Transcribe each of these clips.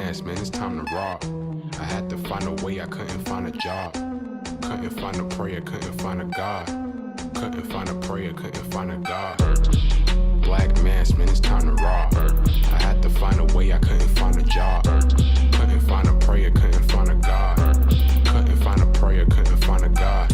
mass, man, it's time to rob. I had to find a way, I couldn't find a job. Couldn't find a prayer, couldn't find a God. Couldn't find a prayer, couldn't find a God. Black mass, man, it's time to rob. I had to find a way, I couldn't find a job. Couldn't find a prayer, couldn't find a God. Couldn't find a prayer, couldn't find a God.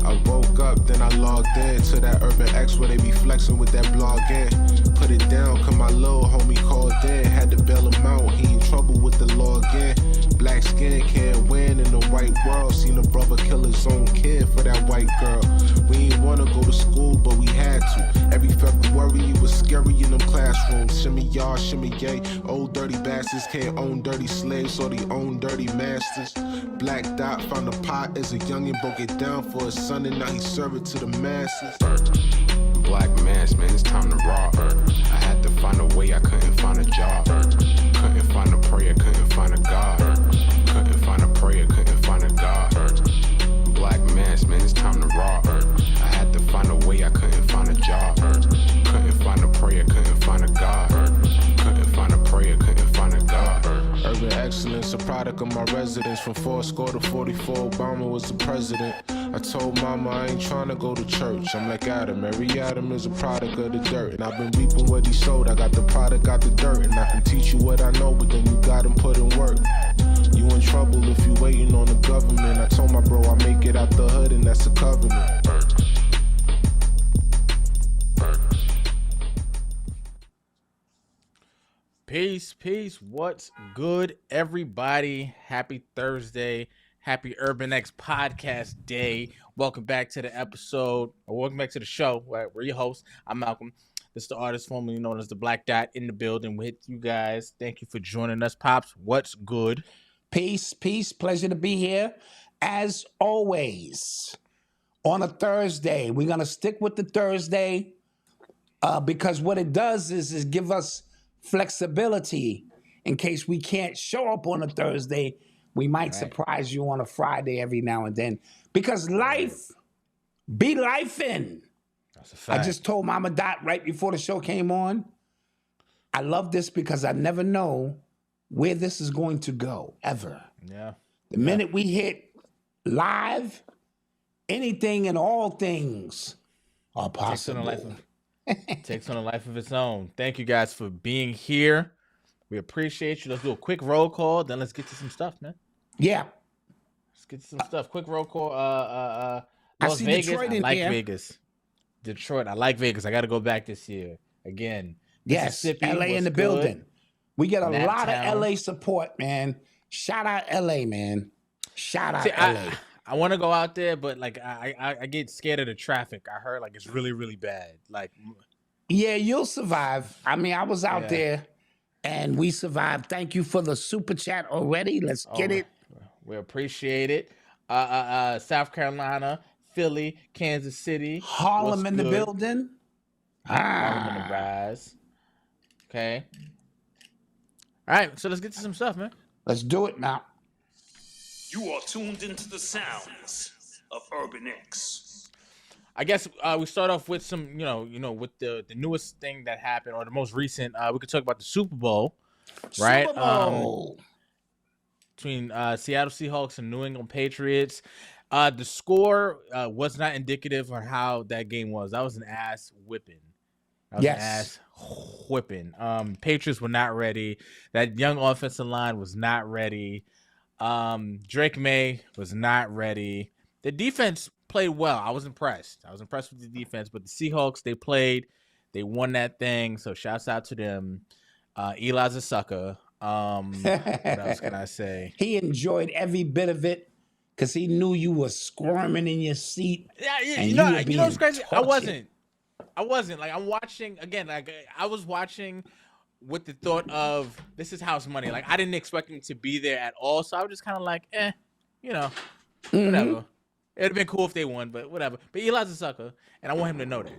I woke up, then I logged in to that Urban X where they be flexing with that blog in. Put it down, cause my little homie called in. Had to bail him out, he in trouble with the law again. Black skin can't win in the white world. Seen a brother kill his own kid for that white girl. We ain't wanna go to school, but we had to. Every February it was scary in them classrooms. Shimmy y'all, shimmy yay. Old dirty bastards can't own dirty slaves, so they own dirty masters. Black Dot found a pot as a youngin', broke it down for his son, and now he serve it to the masses. Black mass, man, it's time to rob. I had to find a way, I couldn't find a job. Couldn't find a prayer, couldn't find a God. Couldn't find a prayer, couldn't find a God. Black mass, man, it's time to rob. I had to find a way, I couldn't find a job. Couldn't find a prayer, couldn't find a God. Couldn't find a prayer, couldn't find a God. Urban excellence, a product of my residence. From 4 to 44, Obama was the president. I told mama I ain't trying to go to church. I'm like Adam, every Adam is a product of the dirt. And I've been reaping what he sowed. I got the product, got the dirt. And I can teach you what I know, but then you got him put in work. You in trouble if you waiting on the government. I told my bro I make it out the hood, and that's a covenant. Peace. What's good, everybody? Happy Thursday. Happy Urban X Podcast Day. Welcome back to the episode, or welcome back to the show. We're your hosts. I'm Malcom. This is the artist formerly known as the Black Dot in the building with you guys. Thank you for joining us, Pops. What's good? Peace. Pleasure to be here. As always, on a Thursday, we're going to stick with the Thursday because what it does is give us flexibility in case we can't show up on a Thursday. We might surprise you on a Friday every now and then because life be lifing. That's a fact. I just told Mama Dot right before the show came on, I love this because I never know where this is going to go, ever. Yeah. The minute we hit live, anything and all things are possible. Takes on a life of its own. Thank you guys for being here. We appreciate you. Let's do a quick roll call, then let's get to some stuff, man. Yeah. Let's get to some stuff. Quick roll call. I Las see Vegas. Detroit I in like here. Vegas. Detroit. I like Vegas. I got to go back this year again. Yes, Mississippi, LA in what's the building. good? We get a Nap lot Town. of LA support, man. Shout out LA, man. Shout out LA. I want to go out there, but like I get scared of the traffic. I heard like it's really, really bad. Like, Yeah, you'll survive. I mean, I was out there and we survived. Thank you for the super chat already. Let's get it. we appreciate it. South Carolina, Philly, Kansas City, Harlem what's in the good? building. Harlem in the rise. Okay. All right, so let's get to some stuff, man. Let's do it now. You are tuned into the sounds of Urban X. I guess we start off with some, with the newest thing that happened, or the most recent. We could talk about the Super Bowl, right? Super Bowl. Between Seattle Seahawks and New England Patriots. The score was not indicative of how that game was. That was an ass whipping. Patriots were not ready. That young offensive line was not ready. Drake May was not ready. The defense played well. I was impressed. with the defense, but the Seahawks, they won that thing. So shouts out to them. Eli's a sucker. What else can I say? He enjoyed every bit of it because he knew you were squirming in your seat. Yeah, and you know were what's crazy? tortured. I wasn't. Like, I'm watching again. Like, I was watching with the thought of this is house money. Like, I didn't expect him to be there at all. So I was just kind of like, whatever. It'd have been cool if they won, but whatever. But Eli's a sucker, and I want him to know that.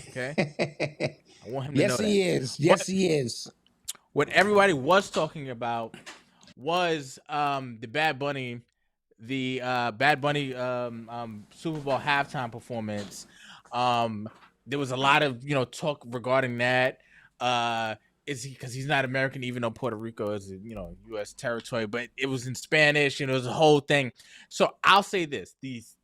Okay. I want him to know that. Yes, he is. What everybody was talking about was the Bad Bunny Super Bowl halftime performance. There was a lot of talk regarding that. is he, because he's not American, even though Puerto Rico is, you know, U.S. territory, but it was in Spanish and it was a whole thing. So I'll say this: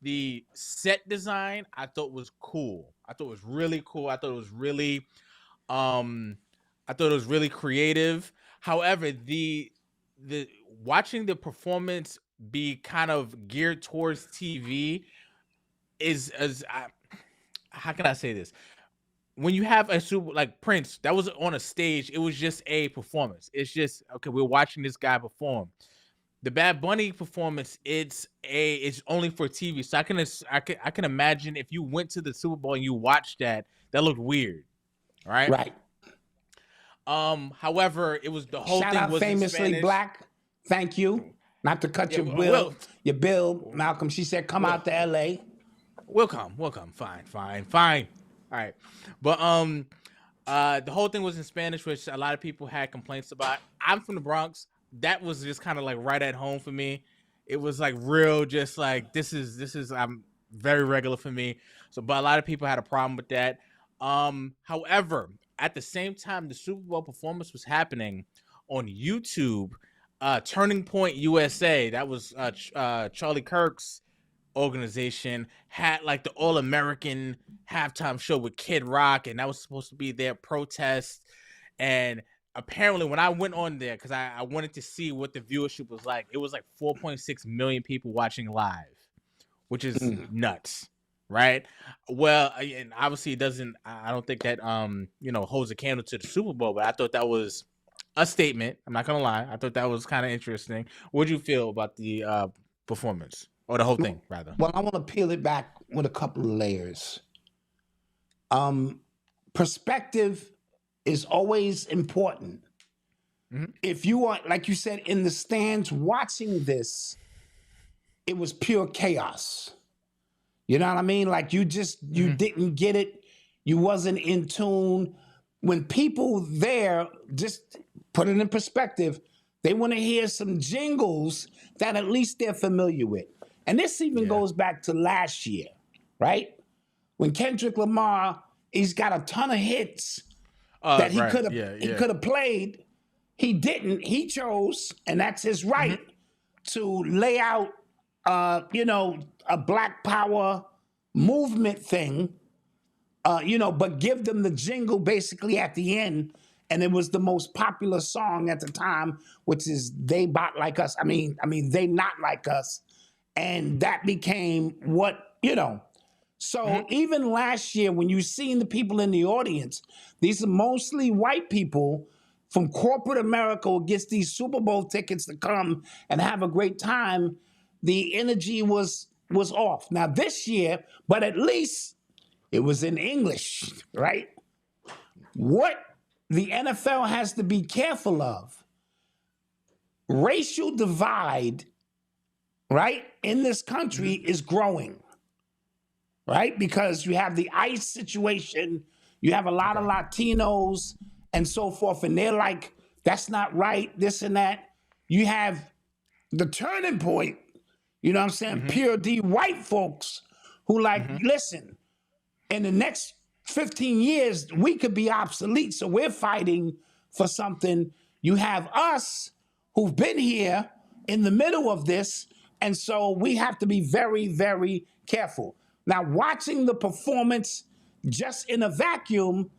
the set design I thought was cool. I thought it was really cool. I thought it was really, creative. However, the watching the performance be kind of geared towards TV how can I say this? When you have a super like Prince, that was on a stage, it was just a performance. It's just okay, we're watching this guy perform. The Bad Bunny performance, it's only for TV. So I can imagine if you went to the Super Bowl and you watched that looked weird, right? Right. However, it was the whole Shout thing out was in Famously Spanish. Black. Thank you. Not to cut your bill, Malcolm. She said, "Come out to LA." We'll come. Fine. All right. But the whole thing was in Spanish, which a lot of people had complaints about. I'm from the Bronx. That was just kind of like right at home for me. It was like real, just like this is very regular for me. So, but a lot of people had a problem with that. However, at the same time the Super Bowl performance was happening on YouTube, Turning Point USA, that was Charlie Kirk's organization, had like the All-American halftime show with Kid Rock, and that was supposed to be their protest. And apparently when I went on there, because I wanted to see what the viewership was like, it was like 4.6 million people watching live, which is nuts, right? Well, and obviously it doesn't, I don't think that holds a candle to the Super Bowl, but I thought that was a statement. I'm not gonna lie, I thought that was kind of interesting. What did you feel about the performance, or the whole thing rather? Well, I want to peel it back with a couple of layers. Perspective is always important. If you are, like you said, in the stands watching this, it was pure chaos. You know what I mean? Like you didn't get it. You wasn't in tune. When people there, just put it in perspective, they want to hear some jingles that at least they're familiar with. And this even goes back to last year, right? When Kendrick Lamar, he's got a ton of hits that he could have played. He didn't. He chose, and that's his right, to lay out, a Black Power movement thing, but give them the jingle basically at the end. And it was the most popular song at the time, which is They Bot Like Us. I mean, They Not Like Us. And that became what, So even last year, when you seen the people in the audience, these are mostly white people from corporate America who gets these Super Bowl tickets to come and have a great time. The energy was off. Now this year, but at least it was in English, right? What the NFL has to be careful of, racial divide, right, in this country is growing, right? Because you have the ICE situation, you have a lot of Latinos and so forth, and they're like, that's not right, this and that. You have the turning point, you know what I'm saying? Pure D white folks who listen, in the next 15 years, we could be obsolete, so we're fighting for something. You have us who've been here in the middle of this, and so we have to be very, very careful. Now, watching the performance just in a vacuum,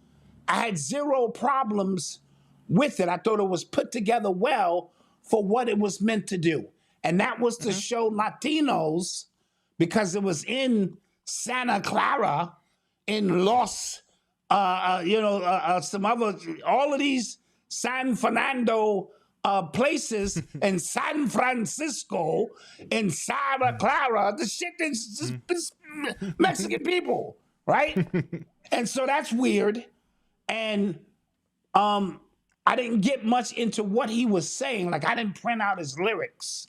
I had zero problems with it. I thought it was put together well for what it was meant to do. And that was to show Latinos, because it was in Santa Clara, in Los, some other, all of these San Fernando places, in San Francisco, in Santa Clara, the shit is just Mexican people, right? And so that's weird. And I didn't get much into what he was saying. Like, I didn't print out his lyrics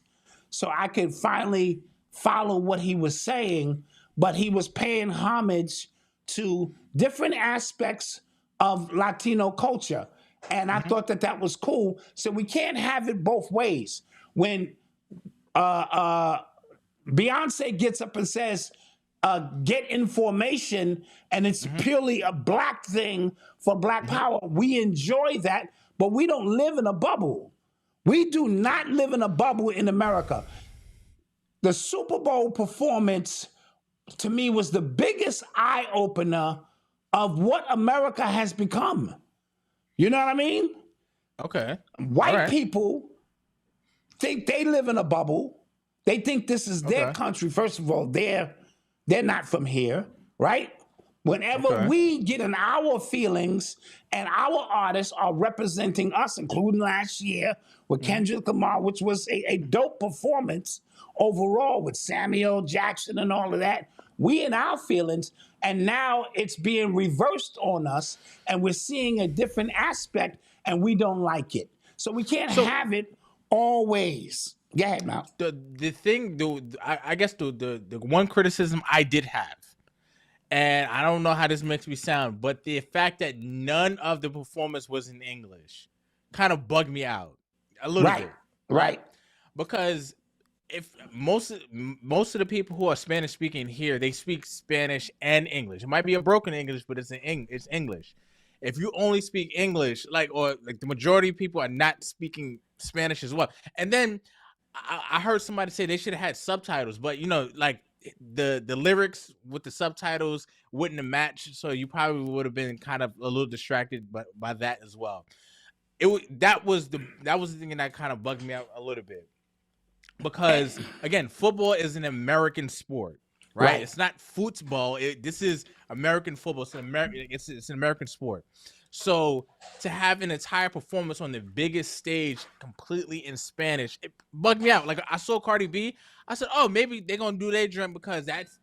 so I could finally follow what he was saying, but he was paying homage to different aspects of Latino culture. And I thought that was cool. So we can't have it both ways. When Beyonce gets up and says, get information, and it's purely a black thing for black power. We enjoy that, but we don't live in a bubble. We do not live in a bubble in America. The Super Bowl performance, to me, was the biggest eye opener of what America has become. You know what I mean? Okay. White people think they live in a bubble. They think this is their country. First of all, they're not from here, right? Whenever we get in our feelings and our artists are representing us, including last year with Kendrick Lamar, which was a dope performance overall with Samuel Jackson and all of that, we in our feelings, and now it's being reversed on us, and we're seeing a different aspect, and we don't like it. So we can't have it always. Go ahead, Mal. The thing, I guess the one criticism I did have, and I don't know how this makes me sound, but the fact that none of the performance was in English kind of bugged me out a little bit. Right. Because if most of the people who are Spanish speaking here, they speak Spanish and English. It might be a broken English, but it's English. If you only speak English, or the majority of people are not speaking Spanish as well. And then I heard somebody say they should have had subtitles, but the lyrics with the subtitles wouldn't have matched, so you probably would have been kind of a little distracted by that as well. That was the thing that kind of bugged me out a little bit, because again, football is an American sport, right? It's not football. This is American football. It's an American sport. So to have an entire performance on the biggest stage completely in Spanish, it bugged me out. Like, I saw Cardi B, I said, oh, maybe they're gonna do their drum because that's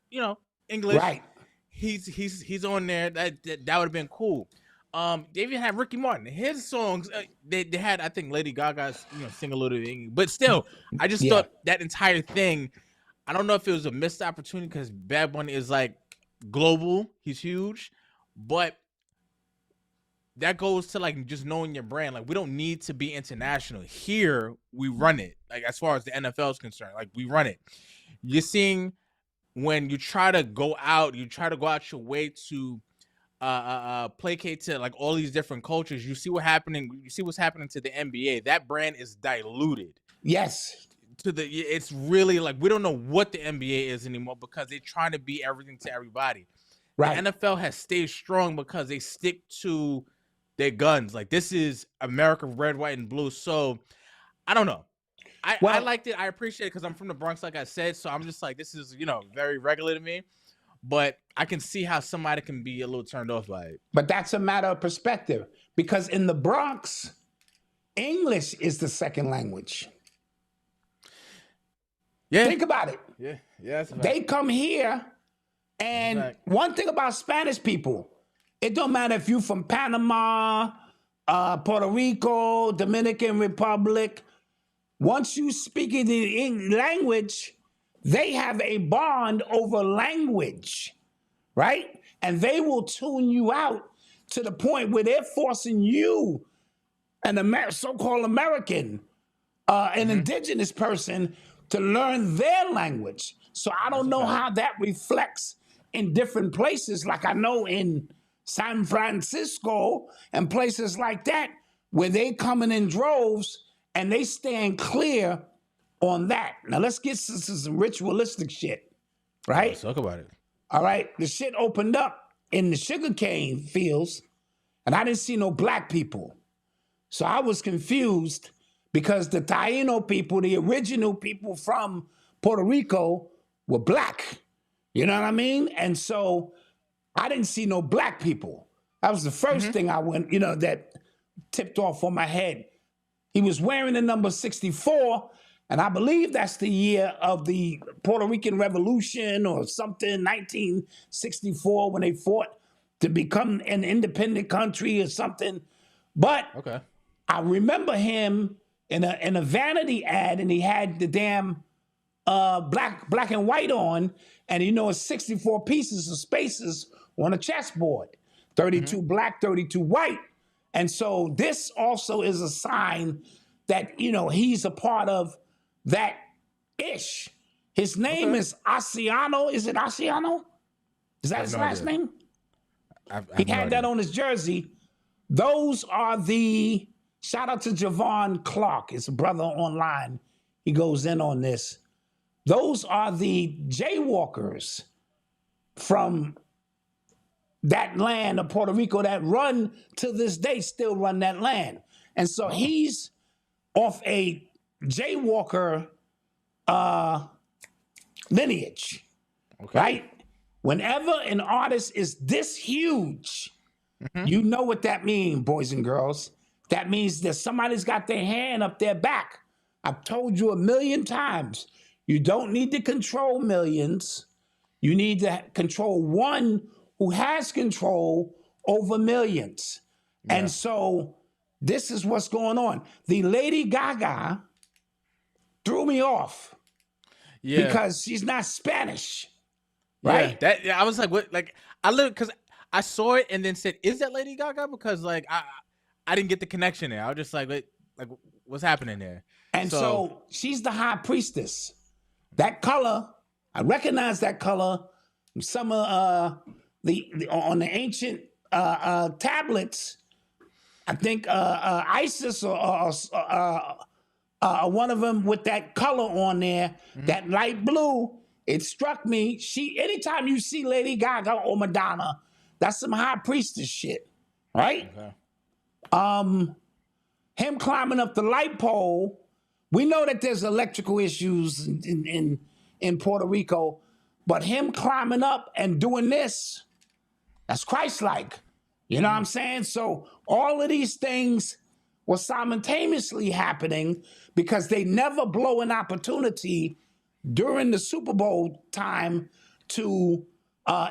English. Right. He's on there. That would have been cool. They even had Ricky Martin. His songs, they had, I think, Lady Gaga sing a little bit, but still, I just thought that entire thing. I don't know if it was a missed opportunity because Bad Bunny is like global. He's huge, but that goes to just knowing your brand. Like, we don't need to be international. Here, we run it. Like, as far as the NFL is concerned, we run it. You're seeing when you try to go out your way to placate to all these different cultures. You see what's happening to the NBA. That brand is diluted. Yes. It's really we don't know what the NBA is anymore because they're trying to be everything to everybody. Right. The NFL has stayed strong because they stick to their guns. This is America, red, white, and blue. So I don't know. I liked it. I appreciate it because I'm from the Bronx, like I said. So I'm just this is very regular to me. But I can see how somebody can be a little turned off by it. But that's a matter of perspective, because in the Bronx, English is the second language. Yeah. Think about it. Yeah. That's a fact. They come here, and one thing about Spanish people, it don't matter if you're from Panama, Puerto Rico, Dominican Republic. Once you speak in the language, they have a bond over language, right? And they will tune you out to the point where they're forcing you, an so-called American, an indigenous person, to learn their language. So I don't know how that reflects in different places. Like I know in San Francisco and places like that, where they coming in droves and they stand clear on that. Now let's get to some ritualistic shit, right? Let's talk about it. All right, the shit opened up in the sugarcane fields, and I didn't see no black people. So I was confused because the Taino people, the original people from Puerto Rico, were black. You know what I mean? And so I didn't see no black people. That was the first thing I went, that tipped off on my head. He was wearing the number 64, and I believe that's the year of the Puerto Rican Revolution or something, 1964, when they fought to become an independent country or something. But I remember him in a vanity ad, and he had the damn black and white on, and it's 64 pieces of spaces on a chessboard, 32 black, 32 white. And so this also is a sign that, he's a part of that ish. His name is Asiano. Is it Asiano? Is that his last name? I He have no had idea. that on his jersey. Those are the, shout out to Javon Clark. It's a brother online. He goes in on this. Those are the jaywalkers from that land of Puerto Rico that run to this day, still run that land. And so he's off a jaywalker lineage, right? Whenever an artist is this huge, you know what that means, boys and girls. That means that somebody's got their hand up their back. I've told you a million times, you don't need to control millions. You need to control one who has control over millions. Yeah. And so this is what's going on. The Lady Gaga threw me off because she's not Spanish, right? Yeah, I was like, what? Like, I looked because I saw it and then said, "Is that Lady Gaga?" Because like I didn't get the connection there. I was just like what's happening there? And so she's the high priestess. That color, I recognize that color. Some of the on the ancient tablets, I think Isis or one of them with that color on there, that light blue. It struck me. Anytime you see Lady Gaga or Madonna, that's some high priestess shit, right? Okay. Him climbing up the light pole. We know that there's electrical issues in Puerto Rico, but him climbing up and doing this, that's Christ-like. You know what I'm saying? So all of these things were simultaneously happening because they never blow an opportunity during the Super Bowl time to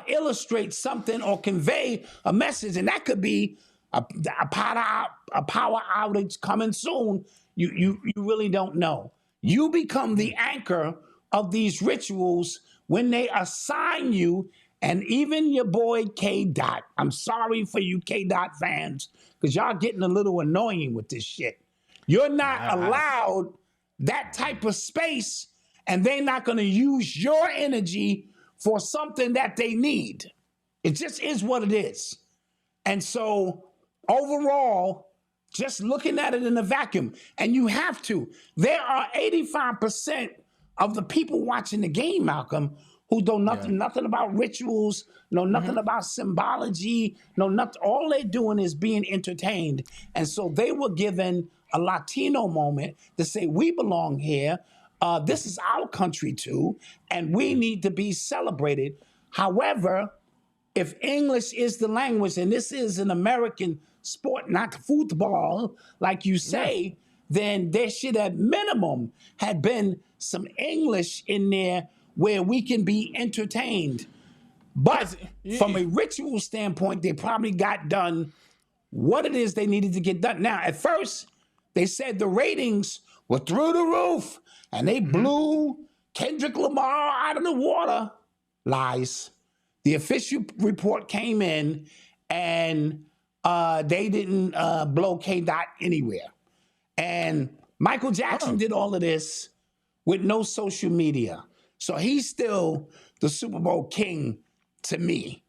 illustrate something or convey a message. And that could be a power outage coming soon. You really don't know. You become the anchor of these rituals when they assign you, and even your boy K. Dot. I'm sorry for you K. Dot fans, because y'all getting a little annoying with this shit. You're not allowed that type of space, and they're not going to use your energy for something that they need. It just is what it is. And so overall, just looking at it in a vacuum, and you have to, there are 85% of the people watching the game, Malcolm, who know nothing about rituals, know nothing about symbology, know nothing. All they're doing is being entertained. And so they were given a Latino moment to say, we belong here. This is our country too, and we need to be celebrated. However, if English is the language, and this is an American sport, not football, like you say, then there should at minimum have been some English in there where we can be entertained. But from a ritual standpoint, they probably got done what it is they needed to get done. Now, at first, they said the ratings were through the roof, and they blew Kendrick Lamar out of the water. Lies. The official report came in, and they didn't blow K-Dot anywhere. And Michael Jackson did all of this with no social media. So he's still the Super Bowl king to me.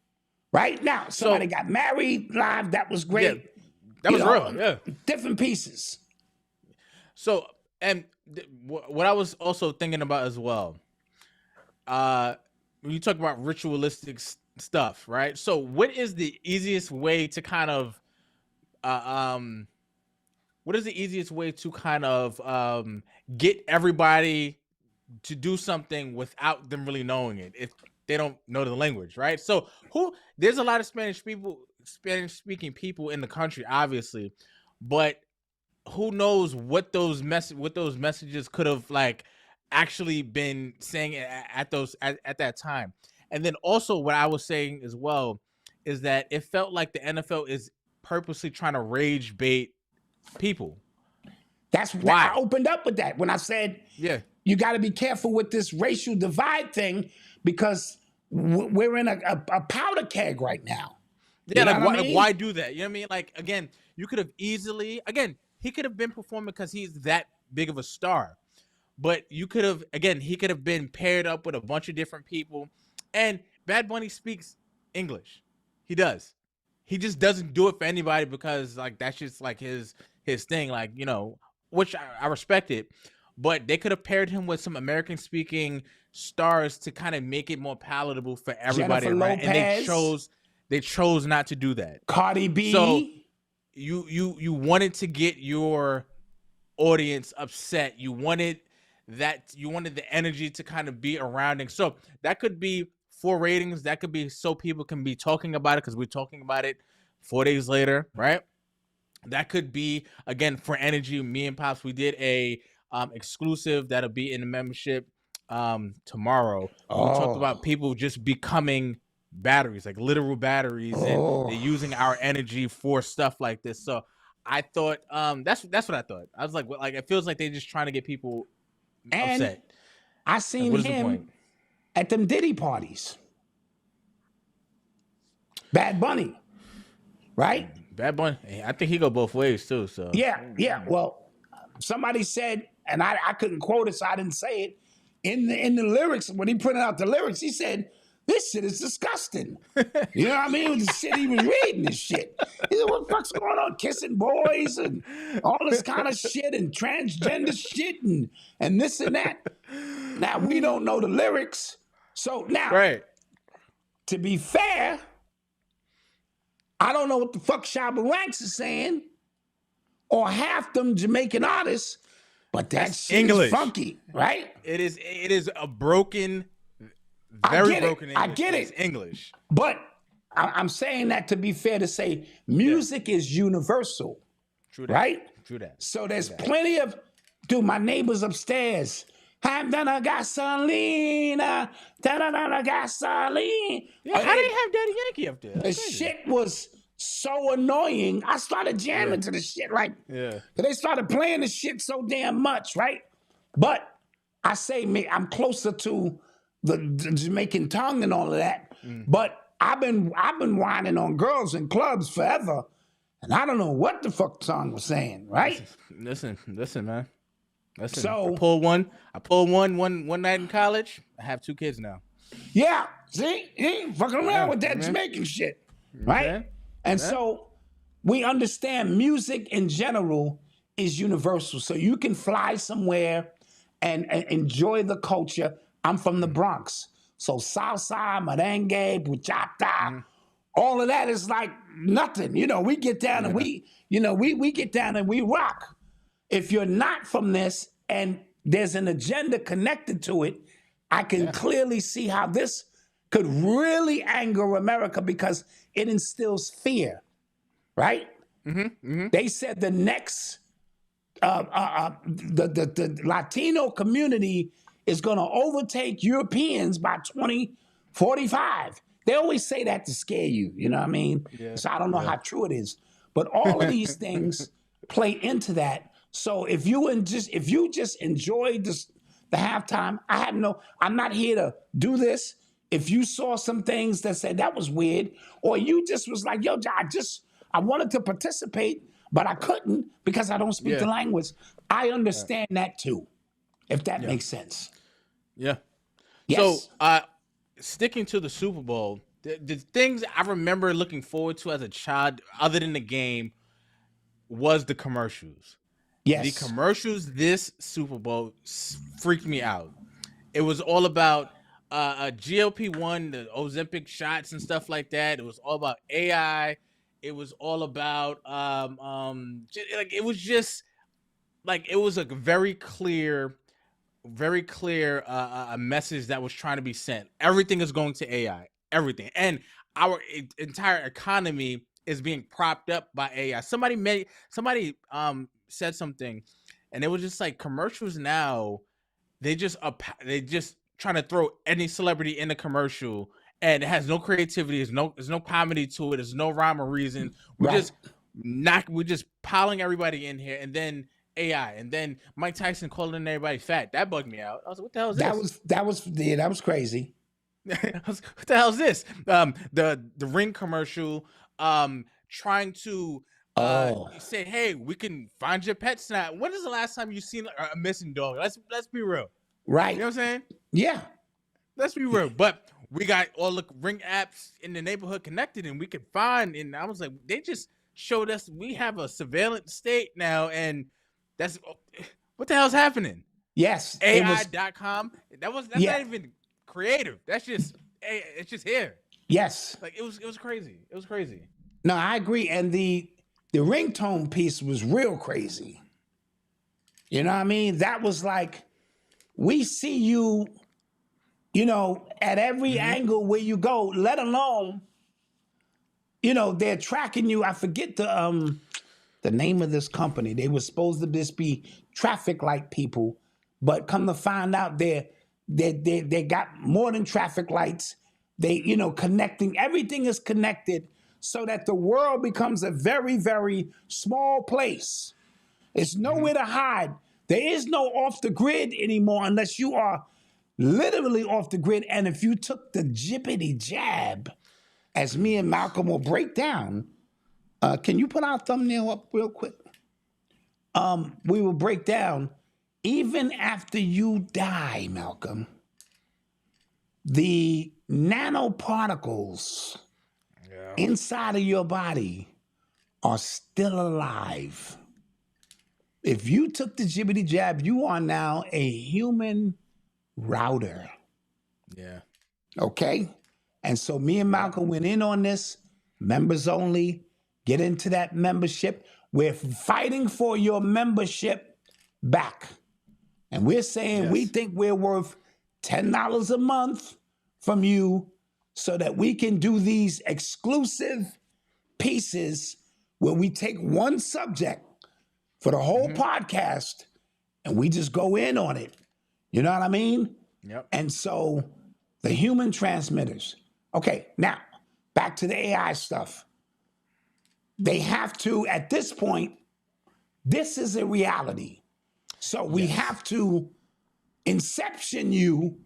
Right now, somebody got married live. That was great. Yeah, that was real. Yeah. Different pieces. So, and what I was also thinking about as well, when you talk about ritualistic stuff, right? So what is the easiest way to kind of, get everybody to do something without them really knowing it, if they don't know the language, right? So there's a lot of Spanish speaking people in the country, obviously, but who knows what those messages could have like actually been saying at that time. And then also what I was saying as well is that it felt like the NFL is purposely trying to rage bait people. That's why I opened up with that when I said, you got to be careful with this racial divide thing, because we're in a powder keg right now. Yeah, like why do that? You know what I mean? Like, again, you could have easily, he could have been performing because he's that big of a star. But you could have, again, he could have been paired up with a bunch of different people. And Bad Bunny speaks English. He does. He just doesn't do it for anybody because like that's just like his thing, like, you know, which I respect it. But they could have paired him with some American speaking stars to kind of make it more palatable for everybody. Jennifer Right? And Lopez. they chose not to do that. Cardi B. So you wanted to get your audience upset. You wanted the energy to kind of be around it. So that could be for ratings. That could be so people can be talking about it because we're talking about it 4 days later, right? That could be, again, for energy. Me and Pops, we did a exclusive that'll be in the membership tomorrow. We talked about people just becoming batteries, like literal batteries, and they're using our energy for stuff like this. So I thought that's what I thought. I was like it feels like they're just trying to get people upset. I seen him at them Diddy parties. Bad Bunny, right? Bad Bunny, I think he go both ways too. So yeah. Well, somebody said, and I couldn't quote it, so I didn't say it. In the lyrics, when he printed out the lyrics, he said, "This shit is disgusting." You know what I mean? The shit he was reading, this shit. He said, "What the fuck's going on? Kissing boys and all this kind of shit and transgender shit and this and that." Now we don't know the lyrics, so now, right. To be fair, I don't know what the fuck Shabba Ranks is saying, or half them Jamaican artists, but that's English. Is funky, right? It is a broken, very broken English. I get it. It's English. But I'm saying that to be fair to say music is universal. True that. Right? True that. So there's plenty of, dude, my neighbors upstairs. I'm gonna gasoline. Gasoline. Yeah, how do you have Daddy Yankee up there? The shit was so annoying. I started jamming to the shit, like, they started playing the shit so damn much, right? But I say, I'm closer to the Jamaican tongue and all of that. But I've been whining on girls in clubs forever, and I don't know what the fuck the song was saying, right? Listen, man. Listen, so I pulled one night in college. I have 2 kids now. Yeah, see, he ain't fucking around with that Jamaican shit, right? Okay. And so we understand music in general is universal. So you can fly somewhere and enjoy the culture. I'm from the Bronx, so salsa, merengue, bachata, all of that is like nothing. You know, we get down and we get down and we rock. If you're not from this and there's an agenda connected to it, I can clearly see how this could really anger America because it instills fear, right? They said the next, the Latino community is going to overtake Europeans by 2045. They always say that to scare you, you know what I mean? Yeah. So I don't know how true it is, but all of these things play into that. So if you just enjoyed the halftime, I'm not here to do this. If you saw some things that said that was weird, or you just was like, yo, I wanted to participate, but I couldn't because I don't speak the language. I understand that too, if that makes sense. Yeah. Yes. So sticking to the Super Bowl, the things I remember looking forward to as a child, other than the game, was the commercials. Yes. The commercials this Super Bowl freaked me out. It was all about a GLP-1, the Ozempic shots and stuff like that. It was all about AI. It was all about it was a very clear a message that was trying to be sent. Everything is going to AI. Everything. And our entire economy is being propped up by AI. Somebody said something, and it was just like commercials now. They just trying to throw any celebrity in the commercial, and it has no creativity. There's no comedy to it. There's no rhyme or reason. We're just piling everybody in here, and then AI, and then Mike Tyson calling everybody fat. That bugged me out. I was like, what the hell is this? That was crazy. What the hell is this? The Ring commercial, trying to You say, hey, we can find your pets now. When is the last time you seen a missing dog? Let's be real. Right. You know what I'm saying? Yeah. Let's be real. But we got all the ring apps in the neighborhood connected, and we could find. And I was like, they just showed us we have a surveillance state now, and that's what the hell's happening? Yes. AI.com. That's not even creative. That's just it's just here. Yes. Like it was crazy. It was crazy. No, I agree. And the ringtone piece was real crazy. You know what I mean? That was like, we see you, at every angle where you go, let alone, they're tracking you. I forget the name of this company. They were supposed to just be traffic light people, but come to find out they got more than traffic lights. They, connecting, everything is connected so that the world becomes a very, very small place. It's nowhere to hide. There is no off the grid anymore unless you are literally off the grid. And if you took the jibbity jab, as me and Malcolm will break down, can you put our thumbnail up real quick? We will break down, even after you die, Malcolm, the nanoparticles inside of your body are still alive. If you took the jibbity jab, you are now a human router. Yeah. Okay? And so me and Malcolm went in on this, members only, get into that membership. We're fighting for your membership back. And we're saying we think we're worth $10 a month from you so that we can do these exclusive pieces where we take one subject for the whole podcast and we just go in on it. You know what I mean? Yep. And so the human transmitters. Okay, now back to the AI stuff. They have to, at this point, this is a reality. So we have to inception you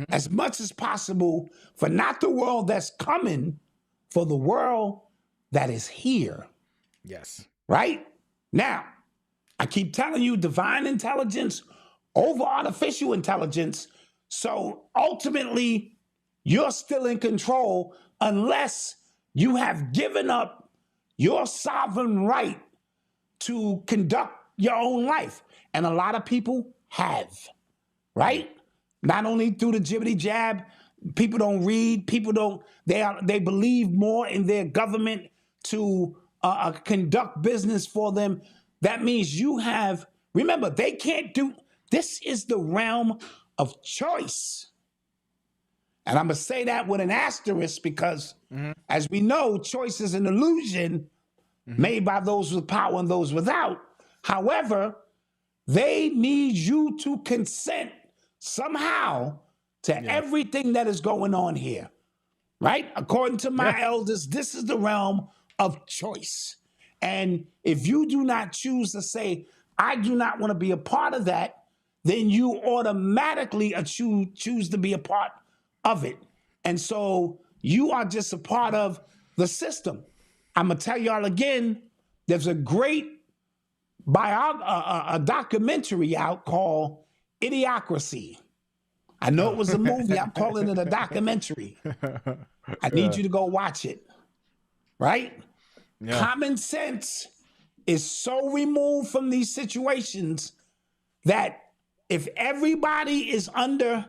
as much as possible for not the world that's coming, for the world that is here. Yes. Right? Now, I keep telling you, divine intelligence over artificial intelligence. So ultimately, you're still in control unless you have given up your sovereign right to conduct your own life. And a lot of people have, right? Not only through the jibbity jab, people don't read, they believe more in their government to conduct business for them. That means you have, remember, they can't do, this is the realm of choice. And I'm going to say that with an asterisk because, as we know, choice is an illusion made by those with power and those without. However, they need you to consent somehow to everything that is going on here, right? According to my elders, this is the realm of choice. And if you do not choose to say, I do not want to be a part of that, then you automatically choose to be a part of it. And so you are just a part of the system. I'm going to tell y'all again, there's a great a documentary out called Idiocracy. I know it was a movie. I'm calling it a documentary. I need you to go watch it. Right? Yeah. Common sense is so removed from these situations that if everybody is under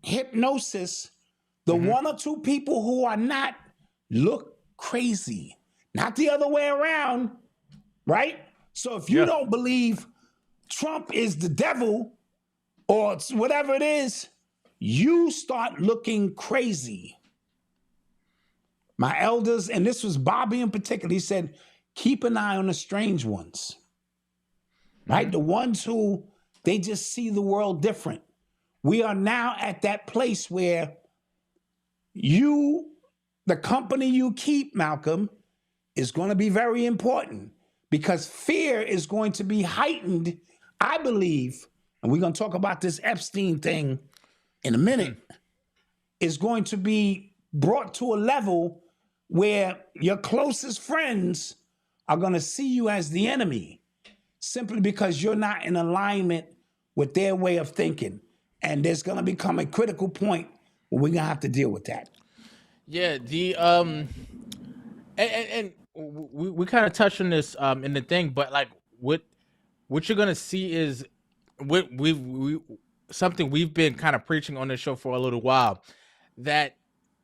hypnosis, the one or two people who are not look crazy, not the other way around, right? So if you don't believe Trump is the devil or whatever it is, you start looking crazy. My elders, and this was Bobby in particular, he said, keep an eye on the strange ones, right? The ones who, they just see the world different. We are now at that place where the company you keep, Malcolm, is going to be very important because fear is going to be heightened, I believe, and we're going to talk about this Epstein thing in a minute, is going to be brought to a level where your closest friends are going to see you as the enemy simply because you're not in alignment with their way of thinking. And there's going to become a critical point where we're going to have to deal with that. Yeah, the and we kind of touched on this in the thing, but like what you're gonna see is what we something we've been kind of preaching on this show for a little while, that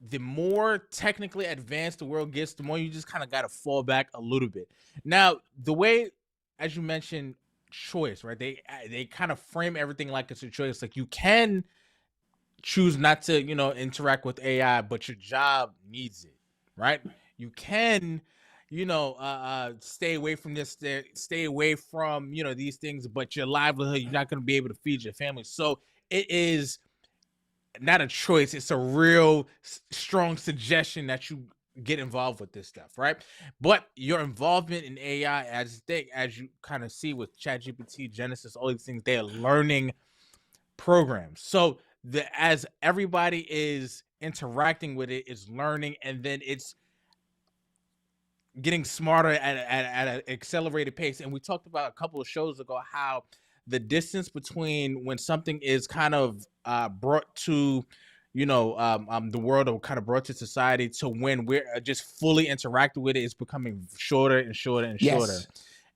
the more technically advanced the world gets, the more you just kind of got to fall back a little bit. Now, the way, as you mentioned, choice, right? They kind of frame everything like it's a choice. Like you can choose not to, interact with AI, but your job needs it, right? You can, stay away from this, stay away from, these things, but your livelihood, you're not going to be able to feed your family. So it is not a choice. It's a real strong suggestion that you get involved with this stuff, right? But your involvement in AI, as you kind of see with ChatGPT, Genesis, all these things, they're learning programs. So as everybody is interacting with it, it's learning, and then it's getting smarter at an accelerated pace. And we talked about a couple of shows ago how the distance between when something is kind of brought to, the world, or kind of brought to society, to when we're just fully interacting with it is becoming shorter and shorter and shorter.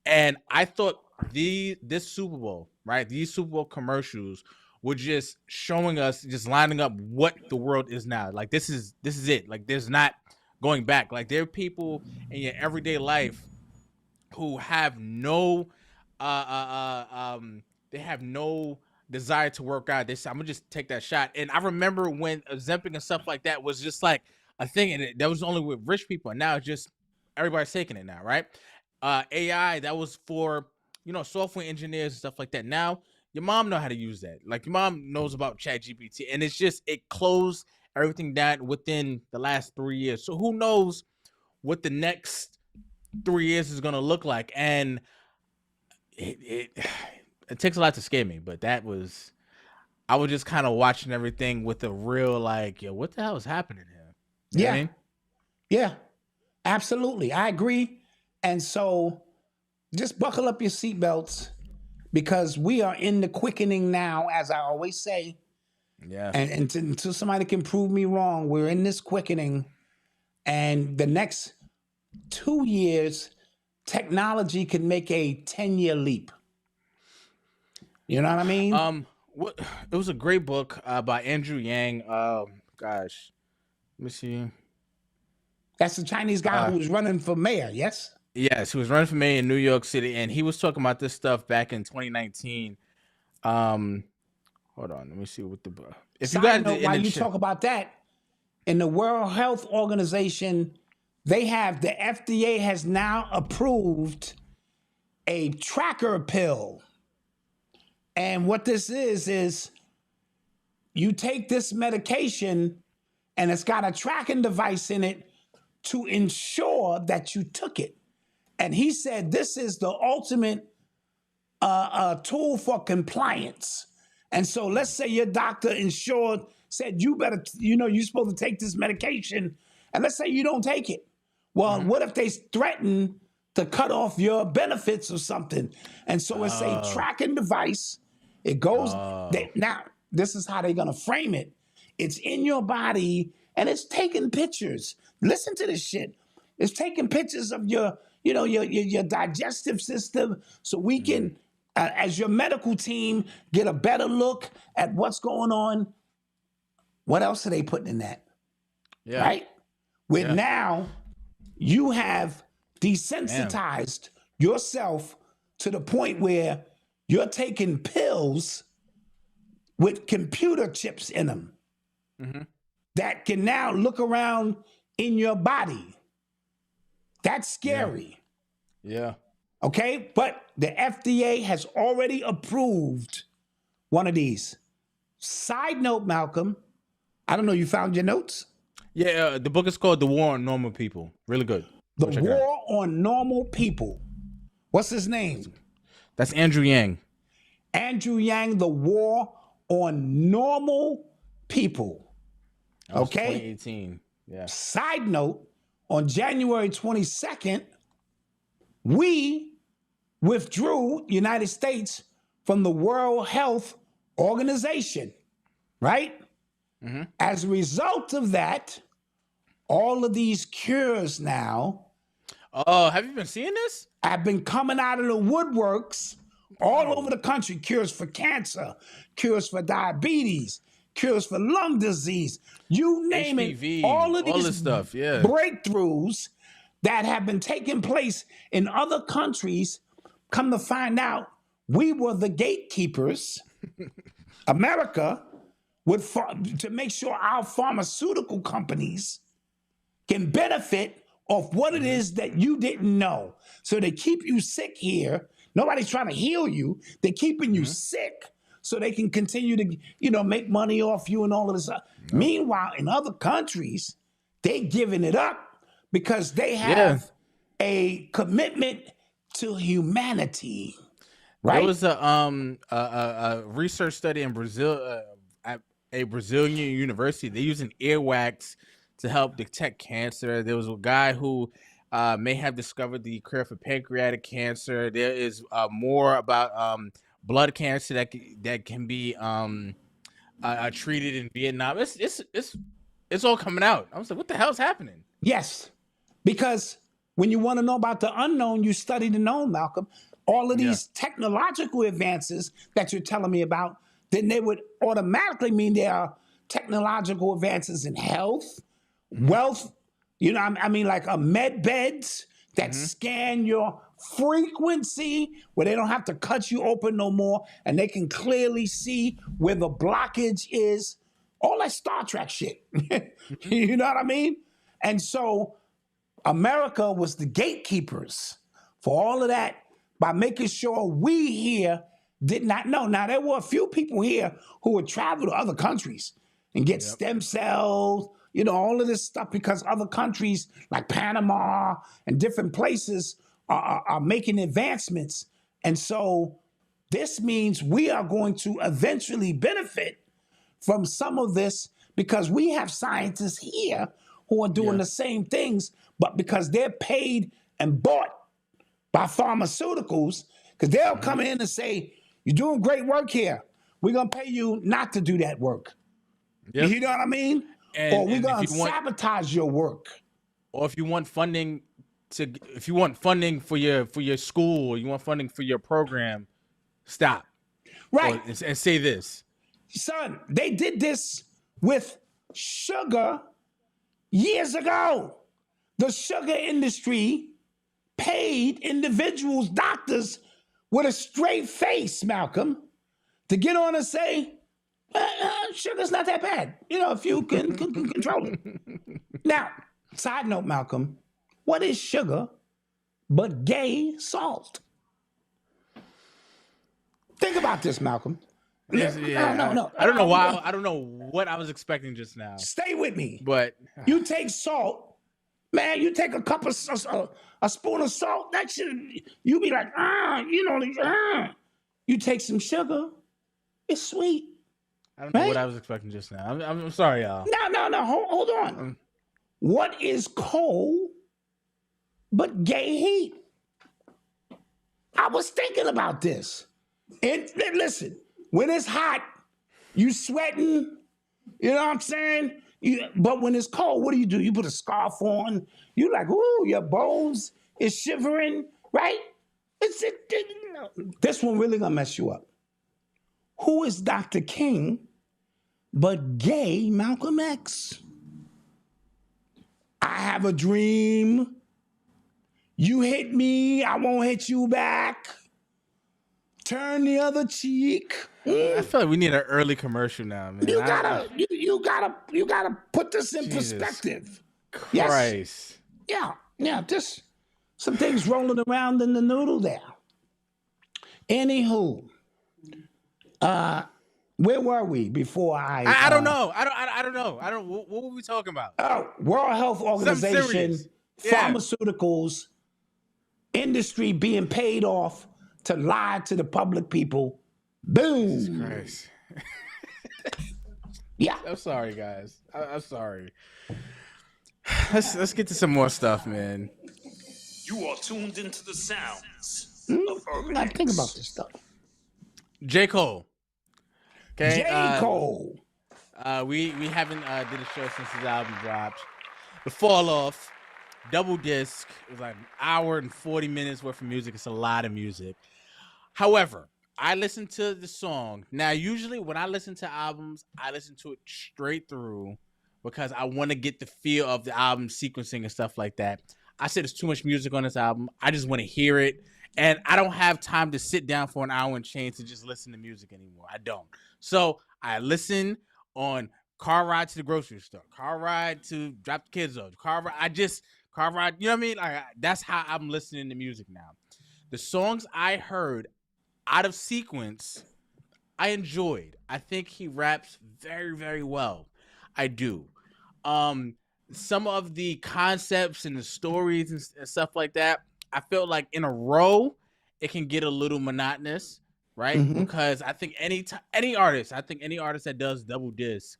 And I thought this Super Bowl, right? These Super Bowl commercials were just showing us, just lining up what the world is now. Like this is it. Like there's not going back. Like there are people in your everyday life who have no they have no desire to work out. They say, I'm gonna just take that shot. And I remember when Ozempic and stuff like that was just like a thing, and that was only with rich people, and now it's just everybody's taking it now, right? AI, that was for software engineers and stuff like that. Now your mom know how to use that. Like your mom knows about ChatGPT, and it's just, it closed everything down within the last 3 years. So who knows what the next 3 years is gonna look like? And it takes a lot to scare me, but I was just kind of watching everything with a real like, yo, what the hell is happening here? You know what I mean? Yeah, absolutely. I agree. And so just buckle up your seatbelts, because we are in the quickening now, as I always say. Yeah. And until somebody can prove me wrong, we're in this quickening. And the next 2 years, technology can make a 10-year leap. You know what I mean? It was a great book by Andrew Yang. Gosh, let me see. That's the Chinese guy who was running for mayor, yes? Yes, he was running for mayor in New York City, and he was talking about this stuff back in 2019. Hold on, let me see what the book. If you got it, while you talk about that, in the World Health Organization, the FDA has now approved a tracker pill. And what this is you take this medication and it's got a tracking device in it to ensure that you took it. And he said this is the ultimate tool for compliance. And so let's say your doctor said you better, you're supposed to take this medication, and let's say you don't take it. Well, what if they threaten to cut off your benefits or something? And so it's a tracking device. It goes, now, this is how they're going to frame it. It's in your body, and it's taking pictures. Listen to this shit. It's taking pictures of your digestive system, so we can, as your medical team, get a better look at what's going on. What else are they putting in that? Yeah. Right? Now, you have desensitized yourself to the point where you're taking pills with computer chips in them that can now look around in your body. That's scary. Yeah. Okay? But the FDA has already approved one of these. Side note, Malcolm, I don't know, you found your notes? Yeah, the book is called The War on Normal People. Really good. The War on Normal People. What's his name? That's Andrew Yang. Andrew Yang, The War on Normal People. Okay? 2018. Yeah. Side note, on January 22nd, we withdrew United States from the World Health Organization, right? As a result of that, all of these cures now Oh, have you been seeing this? have been coming out of the woodworks all over the country. Cures for cancer, cures for diabetes, cures for lung disease, you name HPV, it. All of these this stuff, yeah. breakthroughs that have been taking place in other countries, come to find out, we were the gatekeepers. America to make sure our pharmaceutical companies can benefit off what it is that you didn't know. So they keep you sick here. Nobody's trying to heal you. They're keeping you sick so they can continue to, make money off you and all of this stuff. Meanwhile, in other countries, they giving it up because they have a commitment to humanity. Right? There was a research study in Brazil at a Brazilian university. They're using earwax to help detect cancer. There was a guy who may have discovered the cure for pancreatic cancer. There is more about blood cancer that can be treated in Vietnam. It's all coming out. I was like, what the hell's happening? Yes, because when you want to know about the unknown, you study the known, Malcolm. All of these technological advances that you're telling me about, then they would automatically mean there are technological advances in health, wealth, like med beds that scan your frequency where they don't have to cut you open no more and they can clearly see where the blockage is. All that Star Trek shit. You know what I mean? And so America was the gatekeepers for all of that by making sure we here did not know. Now, there were a few people here who would travel to other countries and get stem cells, all of this stuff, because other countries like Panama and different places are making advancements. And so this means we are going to eventually benefit from some of this because we have scientists here who are doing the same things, but because they're paid and bought by pharmaceuticals, because they'll come in and say, you're doing great work here. We're going to pay you not to do that work. Yep. You know what I mean? Or we're going to sabotage your work. Or if you want funding for your school, or you want funding for your program, stop. Right. And say this. Son, they did this with sugar years ago. The sugar industry paid individuals, doctors, with a straight face, Malcolm, to get on and say, sugar's not that bad, if you can control it. Now, side note, Malcolm, what is sugar but gay salt? Think about this, Malcolm. No. I don't know why. I don't know what I was expecting just now. Stay with me. But you take salt, man. You take a spoon of salt. That shit, you be like, You take some sugar, it's sweet. I don't know what I was expecting just now. I'm sorry, y'all. No. Hold on. What is cold but gay heat? I was thinking about this. And listen, when it's hot, you sweating, you know what I'm saying? But when it's cold, what do? You put a scarf on. You like, ooh, your bones is shivering, right? This one really gonna mess you up. Who is Dr. King but gay Malcolm X? I have a dream. You hit me, I won't hit you back. Turn the other cheek. I feel like we need an early commercial now, man. You gotta put this in perspective. Christ. Yes. Yeah. Just some things rolling around in the noodle there. Anywho, where were we before I don't know. I don't know. What were we talking about? Oh, World Health Organization, pharmaceuticals, industry being paid off to lie to the public people. Boom. Jesus Christ. Yeah. I'm sorry, guys. I'm sorry. Let's get to some more stuff, man. You are tuned into the sounds of I Urban gotta think about X. this stuff. J. Cole. Okay. J. Cole. We haven't did a show since his album dropped. The Fall Off, double disc. It was like an hour and 40 minutes worth of music. It's a lot of music. However, I listened to the song. Now, usually when I listen to albums, I listen to it straight through because I want to get the feel of the album sequencing and stuff like that. I said there's too much music on this album. I just want to hear it. And I don't have time to sit down for an hour and change to just listen to music anymore. I don't. So I listen on car ride to the grocery store, car ride to drop the kids off, car ride, you know what I mean? Like, that's how I'm listening to music now. The songs I heard out of sequence, I enjoyed. I think he raps very, very well. I do. Some of the concepts and the stories and stuff like that, I feel like in a row, it can get a little monotonous, right? Because I think any artist that does double disc,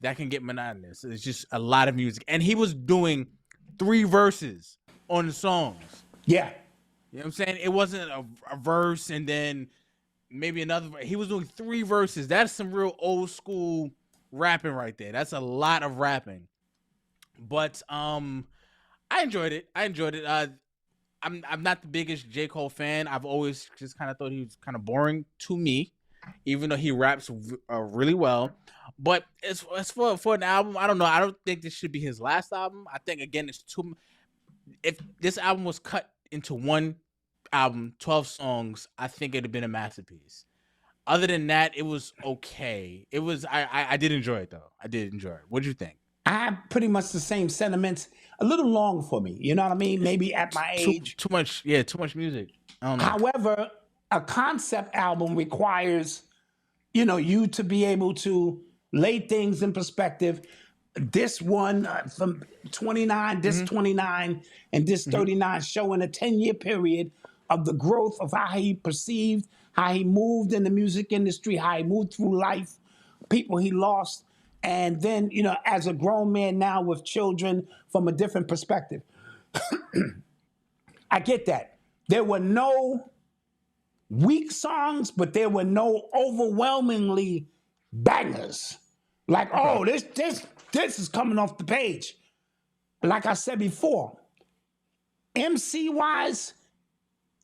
that can get monotonous. It's just a lot of music. And he was doing 3 verses on the songs. Yeah. You know what I'm saying? It wasn't a verse and then maybe another. He was doing 3 verses. That's some real old school rapping right there. That's a lot of rapping. But I enjoyed it. I'm not the biggest J. Cole fan. I've always just kind of thought he was kind of boring to me, even though he raps really well. But as for an album, I don't know. I don't think this should be his last album. I think, again, it's too. If this album was cut into one album, 12 songs, I think it'd have been a masterpiece. Other than that, it was okay. It was. I did enjoy it though. I did enjoy it. What did you think? I have pretty much the same sentiments. A little long for me. You know what I mean? Maybe at my age. Too much. Yeah, too much music. I don't know. However, a concept album requires, you to be able to lay things in perspective. This one from 29, this 29, and this 39, showing a 10-year period of the growth of how he perceived, how he moved in the music industry, how he moved through life, people he lost. And then, as a grown man now with children from a different perspective. I get that. There were no weak songs, but there were no overwhelmingly bangers. Like, oh, this is coming off the page. Like I said before, MC-wise,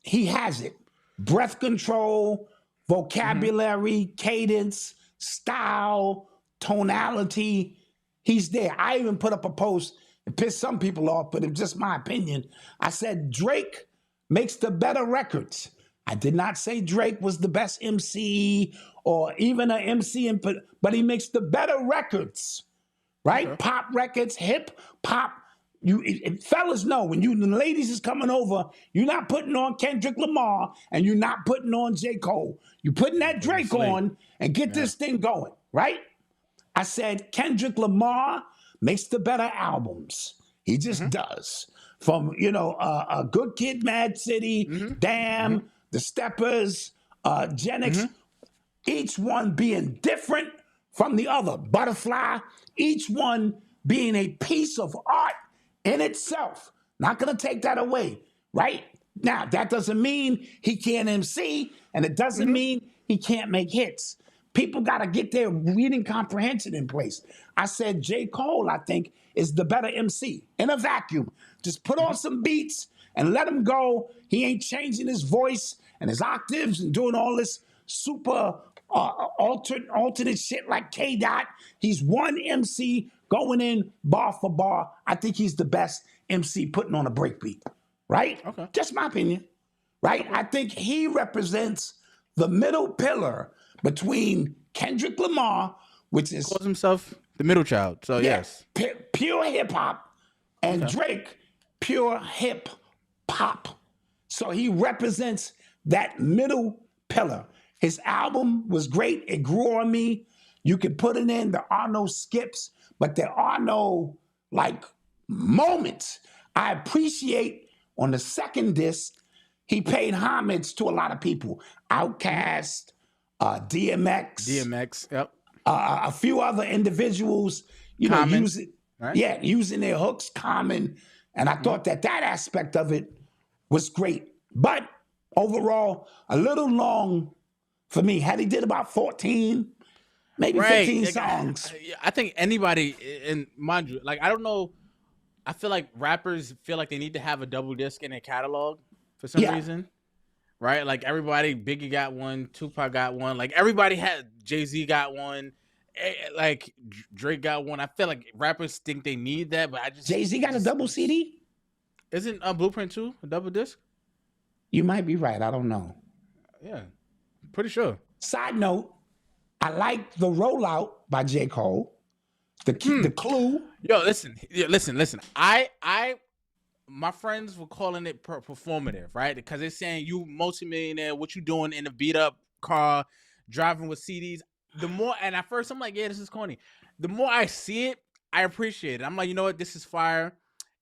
he has it. Breath control, vocabulary, cadence, style, tonality, he's there. I even put up a post, it pissed some people off, but it's just my opinion. I said Drake makes the better records. I did not say Drake was the best MC or even an MC, but he makes the better records, right? Okay. Pop records, hip pop. Fellas know when the ladies is coming over, you're not putting on Kendrick Lamar and you're not putting on J. Cole. You're putting that Drake on and get this thing going, right? I said Kendrick Lamar makes the better albums. He just does. From, a Good Kid, Mad City, Damn, The Steppers, Gen X, each one being different from the other. Butterfly, each one being a piece of art in itself. Not going to take that away, right? Now, that doesn't mean he can't MC, and it doesn't mean he can't make hits. People got to get their reading comprehension in place. I said J. Cole, I think, is the better MC in a vacuum. Just put on some beats and let him go. He ain't changing his voice and his octaves and doing all this super alternate shit like K-Dot. He's one MC going in bar for bar. I think he's the best MC putting on a breakbeat, right? Okay. Just my opinion, right? Okay. I think he represents the middle pillar between Kendrick Lamar, which is... calls himself the middle child, so yes. Pure hip-hop, and Drake, pure hip-hop. So he represents that middle pillar. His album was great. It grew on me. You can put it in. There are no skips, but there are no, moments. I appreciate on the second disc, he paid homage to a lot of people. Outkast, DMX. Yep. A few other individuals, Common, using their hooks, Common. And I thought that aspect of it was great. But overall, a little long for me. Had he did about 14, maybe 15 Like, songs. I think anybody, and mind you, like I don't know, I feel like rappers feel like they need to have a double disc in their catalog for some reason, right? Like everybody, Biggie got one, Tupac got one, like everybody had, Jay-Z got one, like Drake got one. I feel like rappers think they need that, but I just Jay-Z got a double CD? Isn't Blueprint 2 a double disc? You might be right. I don't know. Yeah, pretty sure. Side note, I like the Rollout by J. Cole. The Clue. Yo, listen. My friends were calling it performative, right? Because they're saying you multimillionaire, what you doing in a beat up car, driving with CDs. The more, and at first I'm like, yeah, this is corny. The more I see it, I appreciate it. I'm like, you know what? This is fire.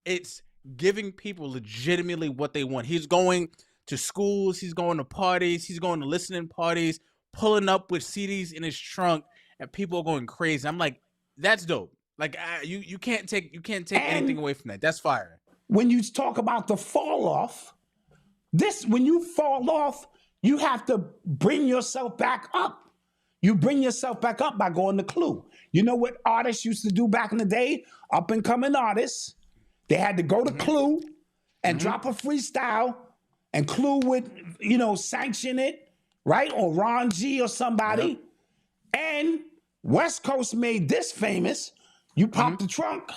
It's giving people legitimately what they want. He's going to schools, he's going to parties, he's going to listening parties, pulling up with CDs in his trunk, and people are going crazy. I'm like, that's dope. Like you can't take anything away from that. That's fire. When you talk about the fall off, when you fall off, you have to bring yourself back up. You bring yourself back up by going to Clue. You know what artists used to do back in the day? Up and coming artists, they had to go to Clue and drop a freestyle, and Clue would, sanction it, right? Or Ron G or somebody. Yep. And West Coast made this famous. You pop the trunk,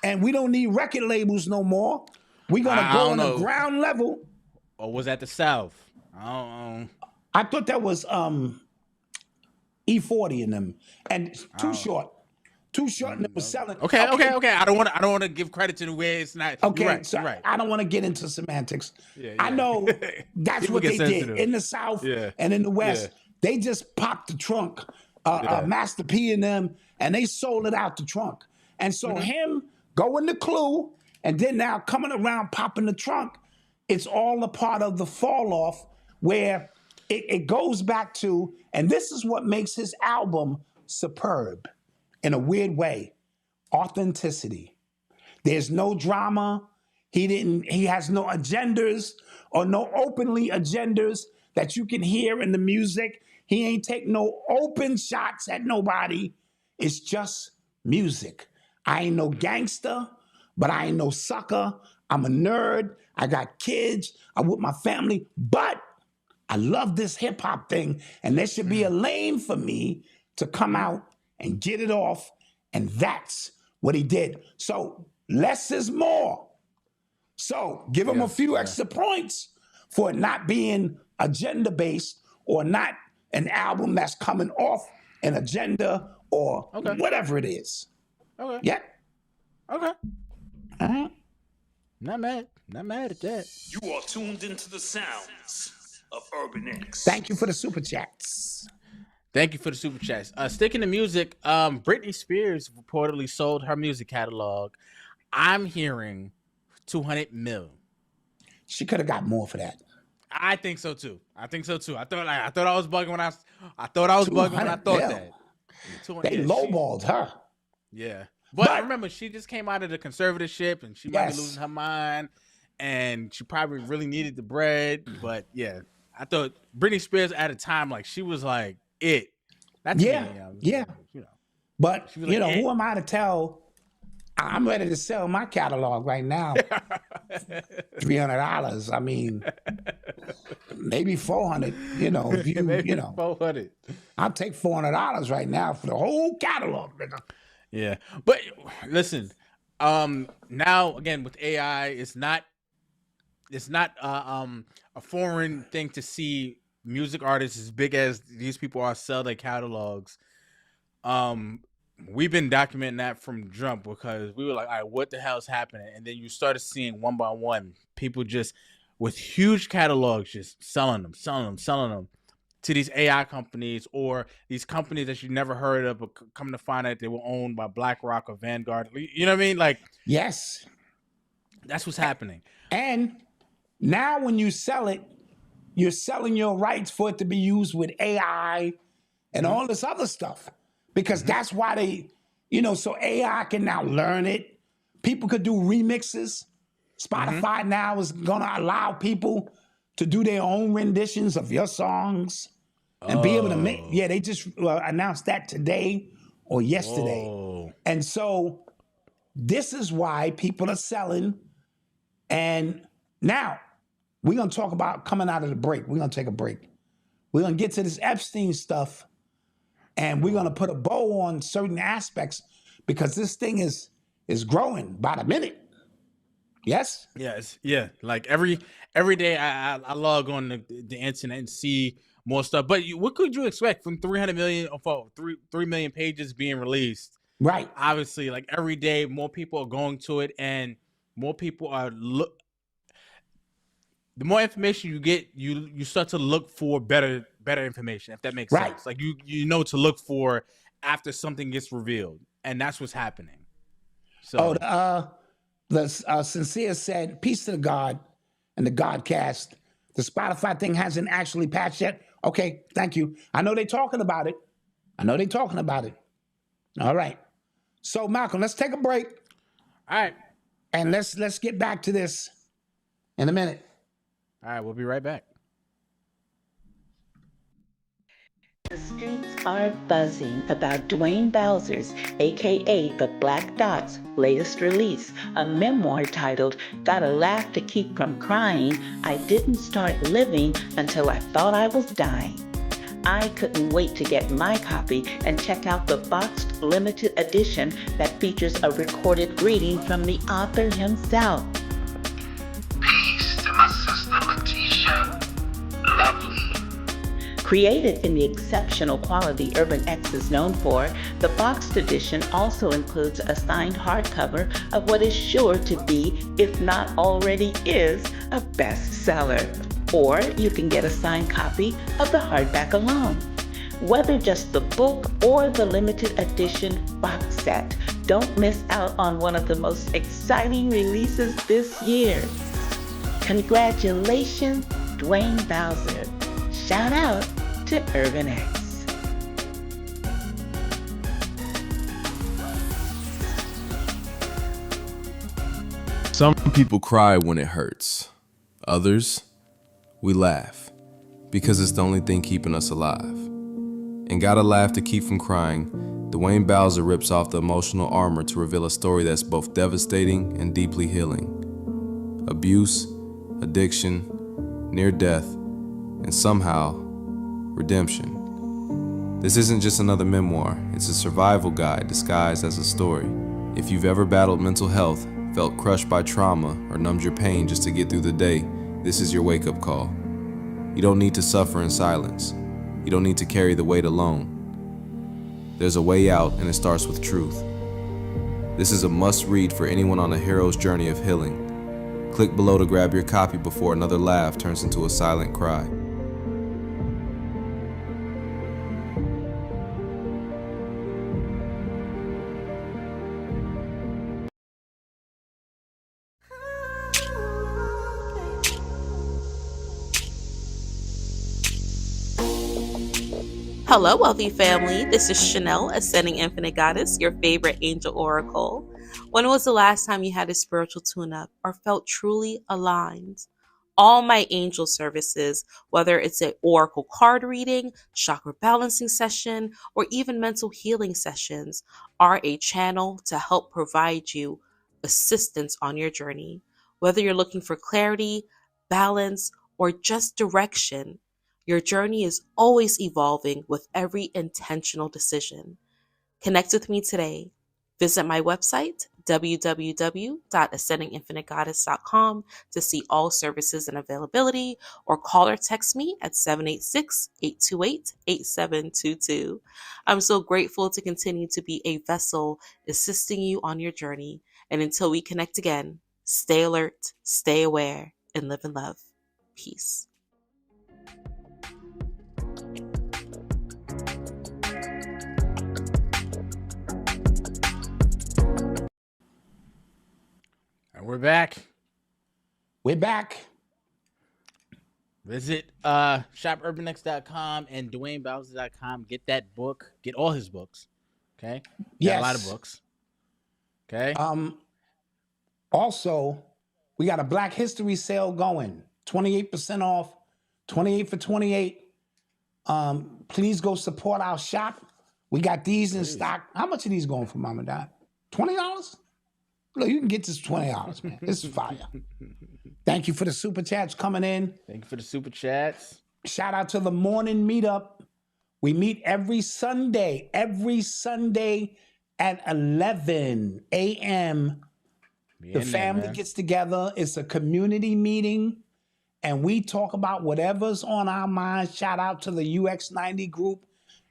and we don't need record labels no more. We're gonna go on the ground level. Or was that the South? I thought that was E40 in them, and Too Short. Too Short and them was selling. Okay. I don't want to give credit to the way it's not. Okay, right, so right. I don't want to get into semantics. I know that's what they did in the South and in the West. They just popped the trunk. Master P and them, and they sold it out the trunk. And so him going to Clue, and then now coming around popping the trunk, it's all a part of the fall off where it goes back to, and this is what makes his album superb in a weird way, authenticity. There's no drama. He has no agendas or no openly agendas that you can hear in the music. He ain't take no open shots at nobody. It's just music. I ain't no gangster, but I ain't no sucker. I'm a nerd. I got kids. I'm with my family, but I love this hip hop thing, and there should be a lane for me to come out and get it off, and that's what he did. So less is more. So give him a few extra points for it not being agenda-based or not an album that's coming off an agenda or whatever it is. Okay. Yeah. Okay. All right. Not mad at that. You are tuned into the sounds of Urban X. Thank you for the super chats. Thank you for the super chats. Sticking to music, Britney Spears reportedly sold her music catalog. I'm hearing 200 mil. She could have got more for that. I think so too. I thought I was bugging when I thought that. They lowballed her. Yeah. But I remember she just came out of the conservatorship and she might be losing her mind and she probably really needed the bread. But yeah, I thought Britney Spears at a time, like she was like it. That's yeah. But like, who am I to tell? I'm ready to sell my catalog right now. $300. I mean, maybe $400. If you 400. I'll take $400 right now for the whole catalog, nigga. Yeah, but listen. Now again with AI, it's not a foreign thing to see music artists as big as these people are sell their catalogs. We've been documenting that from jump because we were like, all right, what the hell's happening? And then you started seeing one by one people just with huge catalogs just selling them to these AI companies or these companies that you never heard of, but come to find out they were owned by BlackRock or Vanguard. You know what I mean? Like, yes, that's what's happening. And now when you sell it, you're selling your rights for it to be used with AI and all this other stuff. Because that's why they, so AI can now learn it. People could do remixes. Spotify now is gonna allow people to do their own renditions of your songs and be able to make. Yeah, they just announced that today or yesterday. Whoa. And so this is why people are selling. And now we're going to talk about coming out of the break. We're going to take a break. We're going to get to this Epstein stuff, and we're going to put a bow on certain aspects because this thing is growing by the minute. Yes? Yes, yeah. Like every day, I log on the internet and see more stuff. But what could you expect from 300 million or 3 million pages being released? Right. Obviously, like every day, more people are going to it, and more people are the more information you get, you start to look for better information, if that makes sense. Like you know to look for after something gets revealed, and that's what's happening. So the Sincere said, peace to the God and the Godcast. The Spotify thing hasn't actually patched yet. Okay, thank you. I know they're talking about it. All right. So Malcolm, let's take a break. All right. And let's get back to this in a minute. All right, we'll be right back. The streets are buzzing about Dwayne Bowser's, aka The Black Dot's, latest release, a memoir titled Gotta Laugh to Keep from Crying. I didn't start living until I thought I was dying. I couldn't wait to get my copy and check out the boxed limited edition that features a recorded greeting from the author himself. Peace to my sister Letitia. Lovely. Created in the exceptional quality Urban X is known for, the boxed edition also includes a signed hardcover of what is sure to be, if not already is, a bestseller. Or you can get a signed copy of the hardback alone. Whether just the book or the limited edition box set, don't miss out on one of the most exciting releases this year. Congratulations, Dwayne Bowser. Shout out to Urban X. Some people cry when it hurts. Others, we laugh because it's the only thing keeping us alive. And Gotta Laugh to Keep from Crying, Dwayne Bowser rips off the emotional armor to reveal a story that's both devastating and deeply healing. Abuse, addiction, near death, and somehow, redemption. This isn't just another memoir, it's a survival guide disguised as a story. If you've ever battled mental health, felt crushed by trauma, or numbed your pain just to get through the day, this is your wake-up call. You don't need to suffer in silence. You don't need to carry the weight alone. There's a way out, and it starts with truth. This is a must-read for anyone on a hero's journey of healing. Click below to grab your copy before another laugh turns into a silent cry. Hello, wealthy family. This is Chanel, Ascending Infinite Goddess, your favorite angel oracle. When was the last time you had a spiritual tune-up or felt truly aligned? All my angel services, whether it's an oracle card reading, chakra balancing session, or even mental healing sessions, are a channel to help provide you assistance on your journey. Whether you're looking for clarity, balance, or just direction, your journey is always evolving with every intentional decision. Connect with me today. Visit my website, www.ascendinginfinitegoddess.com, to see all services and availability, or call or text me at 786-828-8722. I'm so grateful to continue to be a vessel assisting you on your journey. And until we connect again, stay alert, stay aware, and live in love. Peace. And we're back. Visit shopurbanx.com and dwayneBowser.com. Get that book. Get all his books. Okay? Yes. A lot of books. Okay? Also, We got a Black History sale going. 28% off. 28 for 28. Please go support our shop. We got these in stock. How much are these going for, Mama Dad? $20? Look, you can get this for $20, man. This is fire. Thank you for the super chats coming in. Thank you for the super chats. Shout out to the morning meetup. We meet every Sunday at 11 a.m. The family gets together. It's a community meeting, and we talk about whatever's on our minds. Shout out to the UX90 group.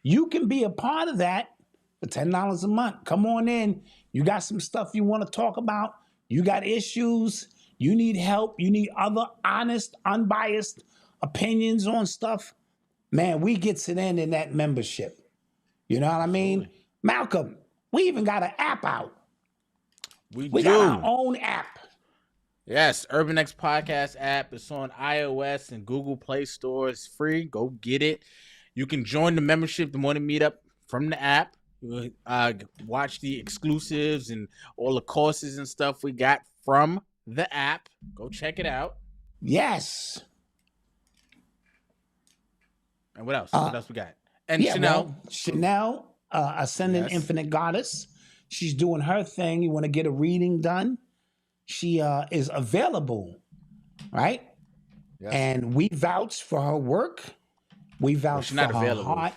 You can be a part of that for $10 a month. Come on in. You got some stuff you want to talk about. You got issues. You need help. You need other honest, unbiased opinions on stuff. Man, we gets it in that membership. You know what I mean? Malcolm, we even got an app out. We got our own app. Yes, Urban X Podcast app. It's on iOS and Google Play Store. It's free. Go get it. You can join the membership, the morning meetup, from the app. Watch the exclusives and all the courses and stuff we got from the app. Go check it out. Yes. And what else? What else we got? And Chanel. Chanel, Ascending Infinite Goddess. She's doing her thing. You want to get a reading done? She is available, right? Yes. And we vouch for her work. We vouch for her heart.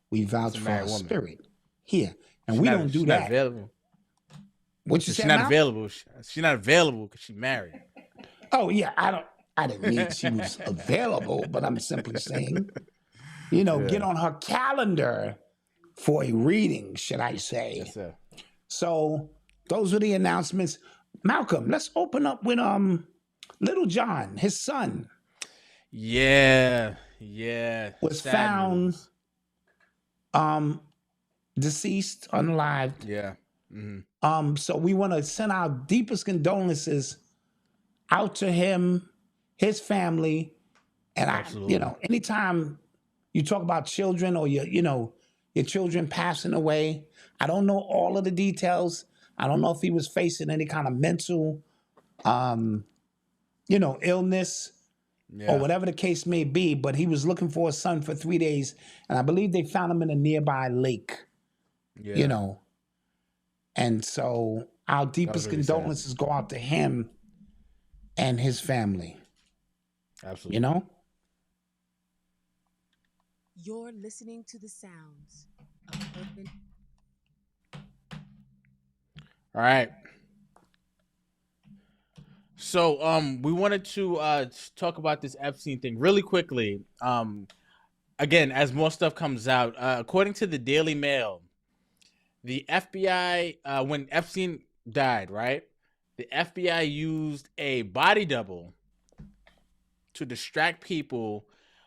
We vouch for her spirit. Here. And we don't do that. What you say? She's not available. She's not available because she's married. Oh, yeah. I didn't mean she was available, but I'm simply saying, get on her calendar for a reading, should I say. Yes, sir. So those are the announcements. Malcolm, let's open up with Little John, his son. Yeah. Was found deceased, unalived. Yeah. Mm-hmm. So we want to send our deepest condolences out to him, his family, and anytime you talk about children or your children passing away, I don't know all of the details. I don't know if he was facing any kind of mental, illness or whatever the case may be, but he was looking for his son for 3 days, and I believe they found him in a nearby lake, And so our deepest condolences go out to him and his family. Absolutely. You're listening to the sounds of urban. All right. So we wanted to talk about this Epstein thing really quickly. Again, as more stuff comes out, according to the Daily Mail, the FBI, when Epstein died, right? The FBI used a body double to distract people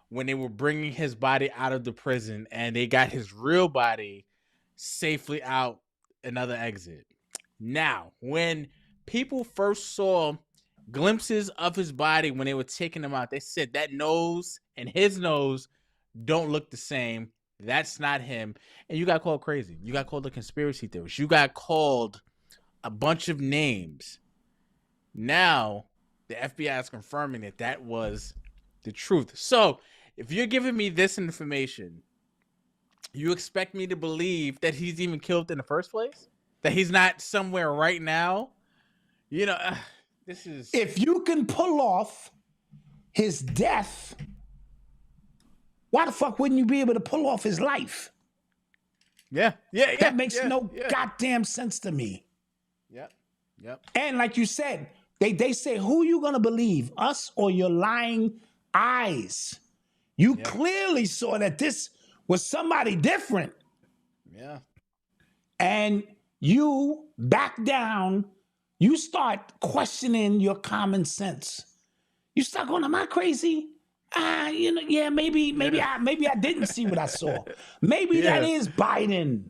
when they were bringing his body out of the prison, and they got his real body safely out another exit. Now, when people first saw glimpses of his body when they were taking him out, they said that nose and his nose don't look the same. That's not him. And you got called crazy. You got called a conspiracy theorist. You got called a bunch of names. Now, the FBI is confirming that that was the truth. So, if you're giving me this information, you expect me to believe that he's even killed in the first place? That he's not somewhere right now? This is... If you can pull off his death, why the fuck wouldn't you be able to pull off his life? Yeah. That makes no goddamn sense to me. Yep. And like you said, they say, who you gonna believe, us or your lying eyes? You clearly saw that this was somebody different. Yeah. And you back down, you start questioning your common sense. You start going, am I crazy? Maybe I didn't see what I saw. Maybe that is Biden.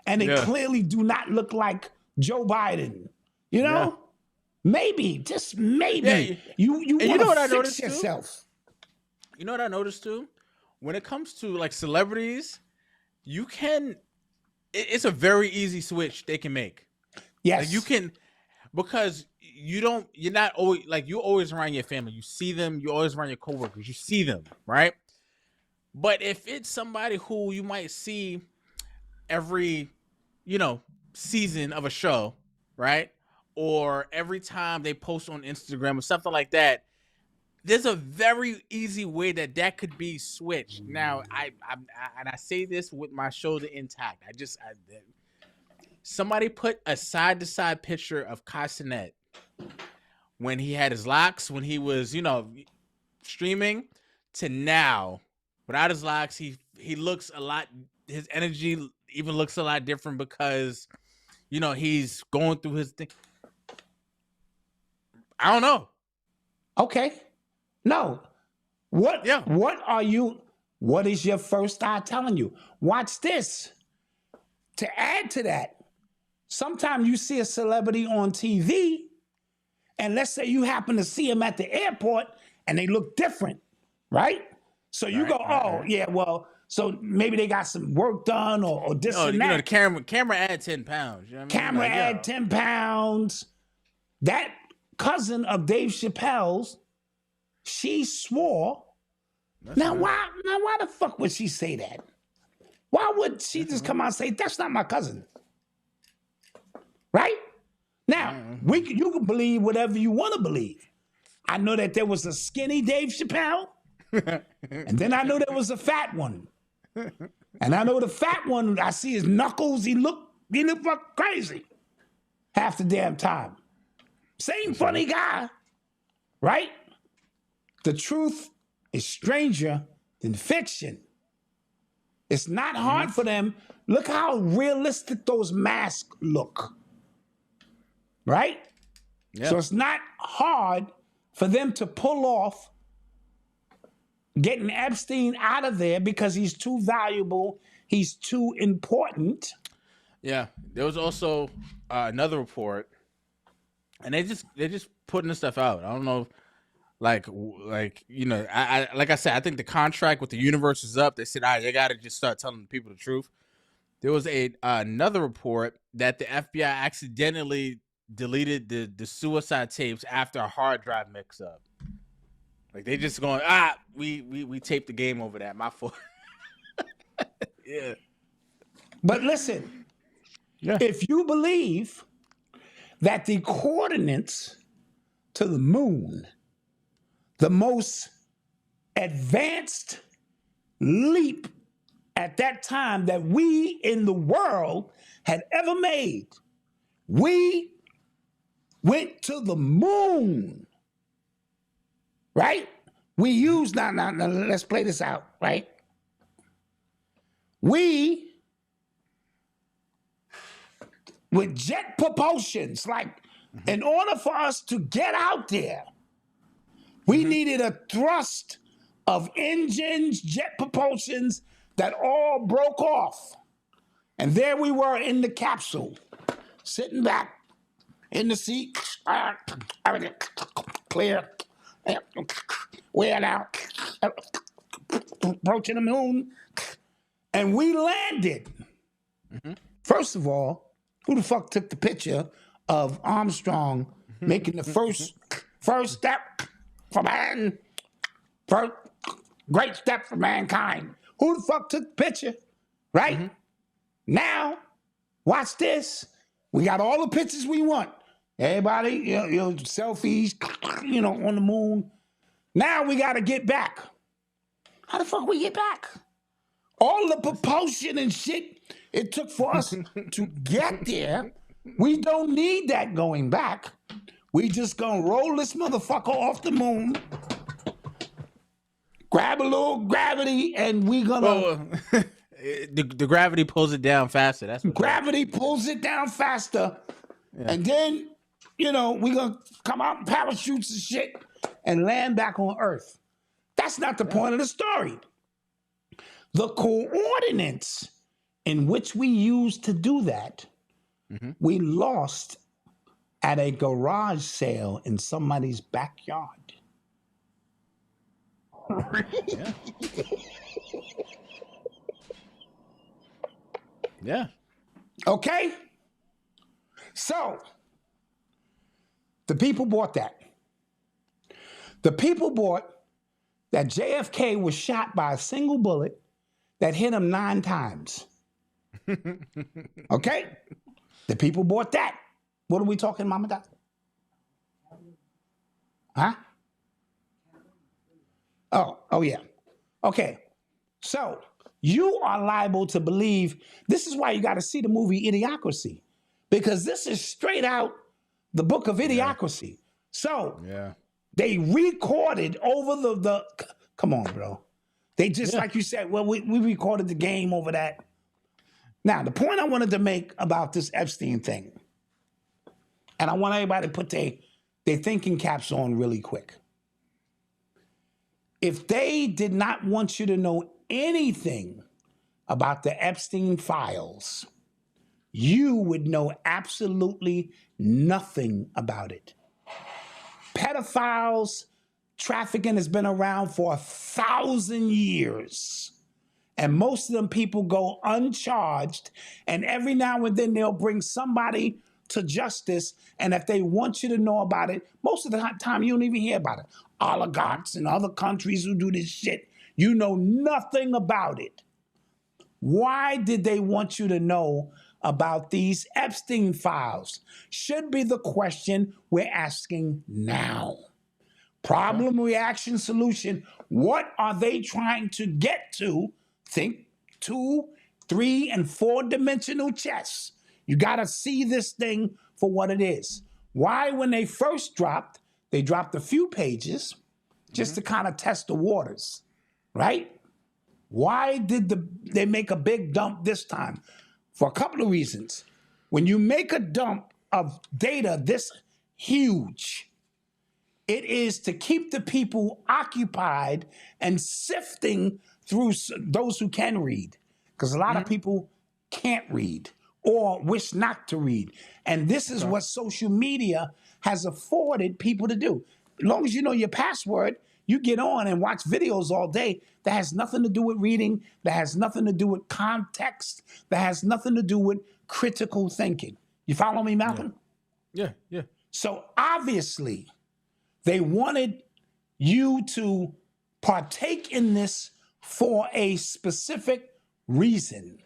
And they clearly do not look like Joe Biden. Maybe, just maybe. You want to fix yourself. You know what I noticed too? When it comes to like celebrities, it's a very easy switch they can make. Yes. Like you can, because you're not always like you always around your family. You see them. You always around your coworkers. You see them, right? But if it's somebody who you might see every, season of a show, right? Or every time they post on Instagram or something like that, there's a very easy way that could be switched. Now, I say this with my shoulder intact. Somebody put a side to side picture of Castanet when he had his locks, when he was, streaming, to now without his locks. He looks a lot. His energy even looks a lot different because, he's going through his thing. I don't know. Okay. No. What is your first eye telling you? Watch this. To add to that, sometimes you see a celebrity on TV, and let's say you happen to see him at the airport and they look different, right? So you so maybe they got some work done or this and that. The camera add 10 pounds. You know what I mean? Camera add 10 pounds. That cousin of Dave Chappelle's, she swore. Why the fuck would she say that? Why would she just come out and say, that's not my cousin? Right? Now, you can believe whatever you want to believe. I know that there was a skinny Dave Chappelle, and then I know there was a fat one. And I know the fat one, I see his knuckles, he look fucking crazy half the damn time. Same funny guy, right? The truth is stranger than fiction. It's not hard for them. Look how realistic those masks look, right? Yeah. So it's not hard for them to pull off getting Epstein out of there because he's too valuable, he's too important. Yeah, there was also another report, and they're just putting this stuff out. I don't know, like I said, I think the contract with the universe is up. They said, you got to just start telling the people the truth. There was another report that the FBI accidentally deleted the suicide tapes after a hard drive mix-up. Like they just going, we taped the game over that. My fault. Yeah. But listen, if you believe that the coordinates to the moon, the most advanced leap at that time that we in the world had ever made, we went to the moon. Right? We used, now, let's play this out, right? We, with jet propulsions, like in order for us to get out there, we needed a thrust of engines, jet propulsions that all broke off. And there we were in the capsule, sitting back in the seat, everything clear. We're now approaching the moon, and we landed. First of all, who the fuck took the picture of Armstrong making the first step for man, first great step for mankind? Who the fuck took the picture, right? Now, watch this. We got all the pictures we want. Everybody, selfies, on the moon. Now we got to get back. How the fuck we get back? All the propulsion and shit it took for us to get there, we don't need that going back. We just gonna roll this motherfucker off the moon, grab a little gravity, and we gonna... the gravity pulls it down faster. That's what gravity pulls it down faster. Yeah. And then... we're going to come out in parachutes and shit and land back on Earth. That's not the point of the story. The coordinates in which we used to do that, we lost at a garage sale in somebody's backyard. Yeah. Yeah. Okay? So... The people bought that. The people bought that JFK was shot by a single bullet that hit him 9 times. Okay? The people bought that. What are we talking, Mama Doc? Huh? Oh yeah. Okay. So you are liable to believe. This is why you got to see the movie Idiocracy, because this is straight out the book of Idiocracy. So they recorded over the come on, bro. They just, like you said, well, we recorded the game over that. Now, the point I wanted to make about this Epstein thing, and I want everybody to put their thinking caps on really quick. If they did not want you to know anything about the Epstein files, you would know absolutely nothing about it. Pedophiles, trafficking has been around for 1,000 years. And most of them people go uncharged. And every now and then they'll bring somebody to justice. And if they want you to know about it, most of the time you don't even hear about it. Oligarchs in other countries who do this shit, you know nothing about it. Why did they want you to know about these Epstein files? Should be the question we're asking now. Problem, reaction, solution. What are they trying to get to? Think 2, 3, and 4-dimensional chess. You got to see this thing for what it is. Why, when they first dropped, they dropped a few pages just to kind of test the waters, right? Why did they make a big dump this time? For a couple of reasons. When you make a dump of data this huge, it is to keep the people occupied and sifting through those who can read. Because a lot of people can't read or wish not to read. And this is what social media has afforded people to do. As long as you know your password, you get on and watch videos all day that has nothing to do with reading, that has nothing to do with context, that has nothing to do with critical thinking. You follow me, Malcolm? Yeah. So obviously, they wanted you to partake in this for a specific reason.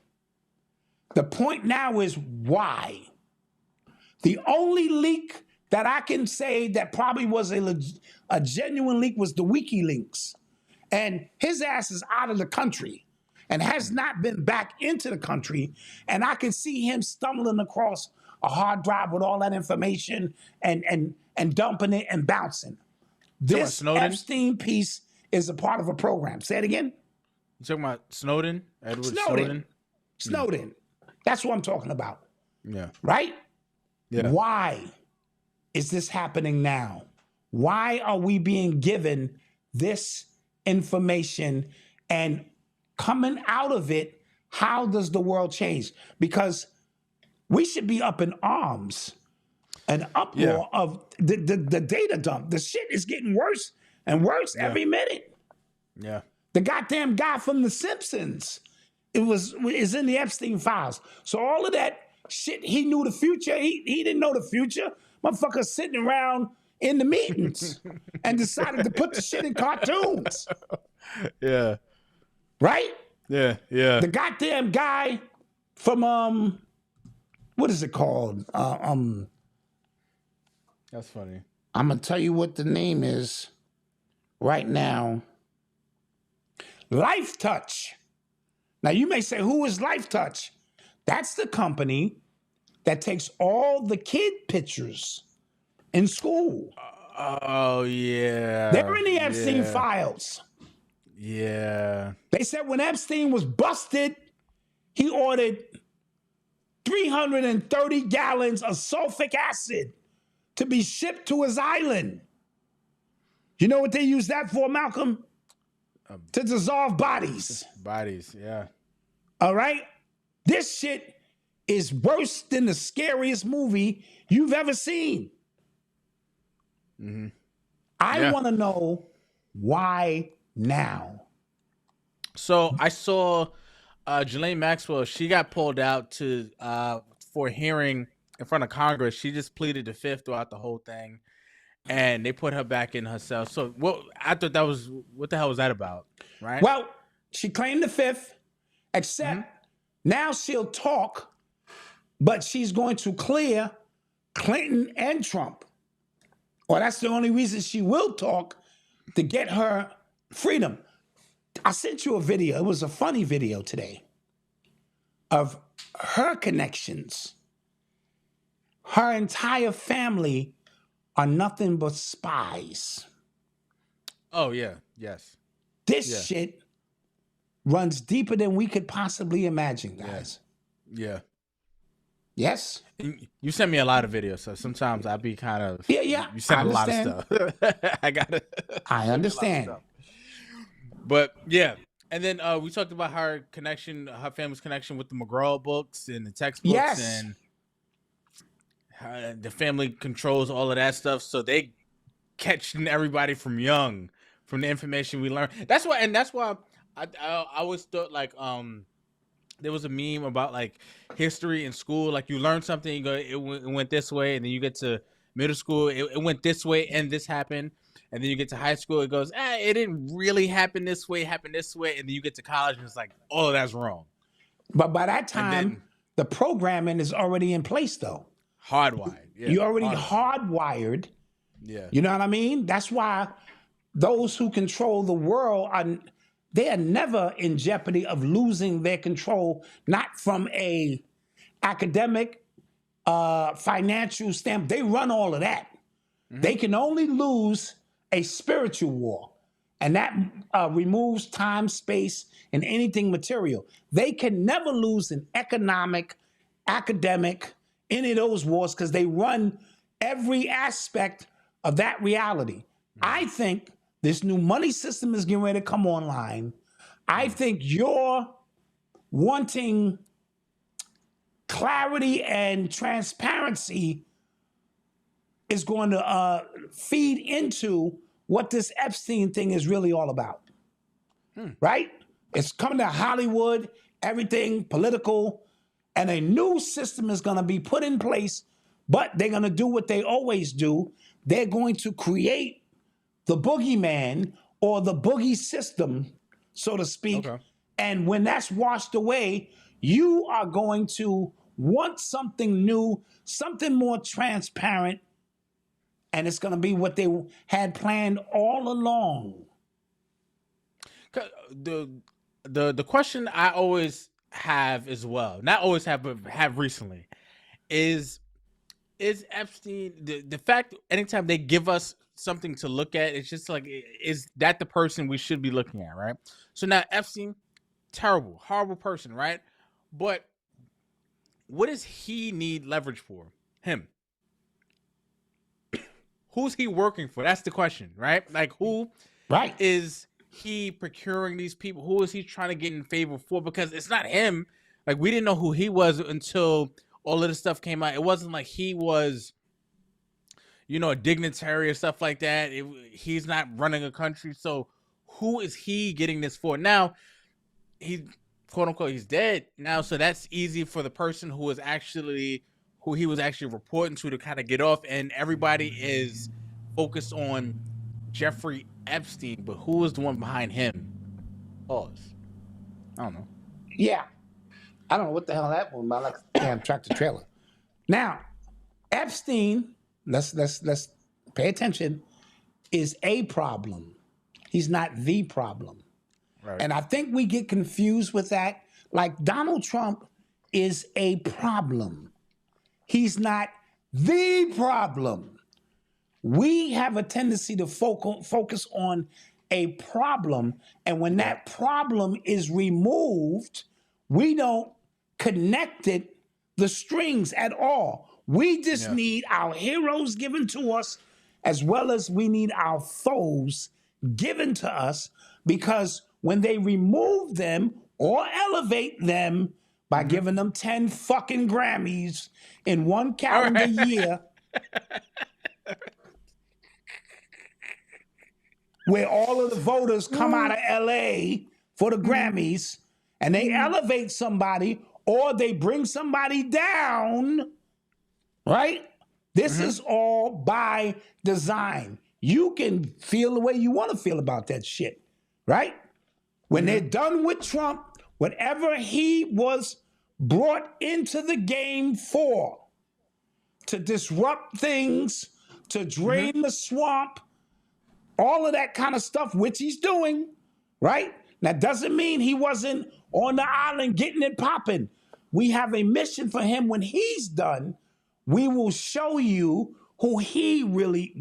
The point now is why. The only leak that I can say that probably was a genuine leak was the WikiLeaks. And his ass is out of the country and has not been back into the country. And I can see him stumbling across a hard drive with all that information and dumping it and bouncing. This Epstein piece is a part of a program. Say it again. You talking about Snowden? Edward Snowden. Snowden. That's what I'm talking about. Yeah. Right? Yeah. Why is this happening now? Why are we being given this information, and coming out of it, how does the world change? Because we should be up in arms, an uproar of the data dump. The shit is getting worse and worse every minute. Yeah. The goddamn guy from The Simpsons is in the Epstein files. So all of that shit, he knew the future. He didn't know the future. Motherfucker sitting around in the meetings and decided to put the shit in cartoons. Yeah. Right? Yeah. The goddamn guy from what is it called? That's funny. I'm gonna tell you what the name is right now. Life Touch. Now you may say, who is Life Touch? That's the company that takes all the kid pictures in school. Oh, yeah. They're in the Epstein files. Yeah. They said when Epstein was busted, he ordered 330 gallons of sulfuric acid to be shipped to his island. You know what they use that for, Malcolm? To dissolve bodies. Bodies, yeah. All right? This shit is worse than the scariest movie you've ever seen. Mm-hmm. I want to know why now. So I saw Ghislaine Maxwell. She got pulled out for hearing in front of Congress. She just pleaded the fifth throughout the whole thing. and they put her back in her cell. So, I thought that was what the hell was that about, right? Well, she claimed the fifth, except now she'll talk, but she's going to clear Clinton and Trump. Or that's the only reason she will talk, to get her freedom. I sent you a video. It was a funny video today of her connections. Her entire family are nothing but spies. Oh, yeah. Yes. This shit runs deeper than we could possibly imagine, guys. Yeah. Yes? You send me a lot of videos, so sometimes I be kind of... Yeah. You send I a lot of stuff. I understand. But, yeah. And then we talked about her family's connection with the McGraw books and the textbooks. Yes. And the family controls all of that stuff, so they catching everybody from young, from the information we learn. That's why I always thought, like, there was a meme about, like, history in school. Like, you learn something, you go, it went this way, and then you get to middle school, it went this way, and this happened. And then you get to high school, it goes, it didn't really happen this way, it happened this way. And then you get to college, and it's like, oh, that's wrong. But by that time, the programming is already in place, though. Hardwired. Yeah, you're already hardwired. Yeah. You know what I mean? That's why those who control the world they are never in jeopardy of losing their control, not from a academic, financial standpoint. They run all of that. They can only lose a spiritual war, and that removes time, space, and anything material. They can never lose an economic, academic, any of those wars, because they run every aspect of that reality. I think this new money system is getting ready to come online. I think you're wanting clarity and transparency is going to feed into what this Epstein thing is really all about. Right? It's coming to Hollywood, everything political, and a new system is going to be put in place, but they're going to do what they always do. They're going to create the boogeyman or the boogie system, so to speak. Okay. And when that's washed away, you are going to want something new, something more transparent, and it's going to be what they had planned all along. The question I always have as well, not always have, but have recently, is Epstein, the fact anytime they give us something to look at, it's just like, is that the person we should be looking at, right? So now Epstein, terrible, horrible person, right? But what does he need leverage for? Him. Who's he working for? That's the question, right? Like, who is he procuring these people? Who is he trying to get in favor for? Because it's not him. Like, we didn't know who he was until all of this stuff came out. It wasn't like he was, a dignitary or stuff like that. He's not running a country. So who is he getting this for? Now, he, quote unquote, he's dead now. So that's easy for the person who he was actually reporting to kind of get off. And everybody is focused on Jeffrey Epstein. But who is the one behind him? Pause. I don't know. Yeah. I don't know what the hell that was about, like a damn tractor trailer. Now, Epstein, let's pay attention, is a problem. He's not the problem. Right. And I think we get confused with that. Like, Donald Trump is a problem. He's not the problem. We have a tendency to focus on a problem, and when that problem is removed, we don't connect the strings at all. We just need our heroes given to us, as well as we need our foes given to us, because when they remove them or elevate them by giving them 10 fucking Grammys in one calendar year, where all of the voters come out of LA for the Grammys, and they elevate somebody or they bring somebody down, right? This is all by design. You can feel the way you want to feel about that shit, right? When they're done with Trump, whatever he was brought into the game for, to disrupt things, to drain the swamp, all of that kind of stuff, which he's doing, right? That doesn't mean he wasn't on the island getting it popping. We have a mission for him. When he's done, we will show you who he really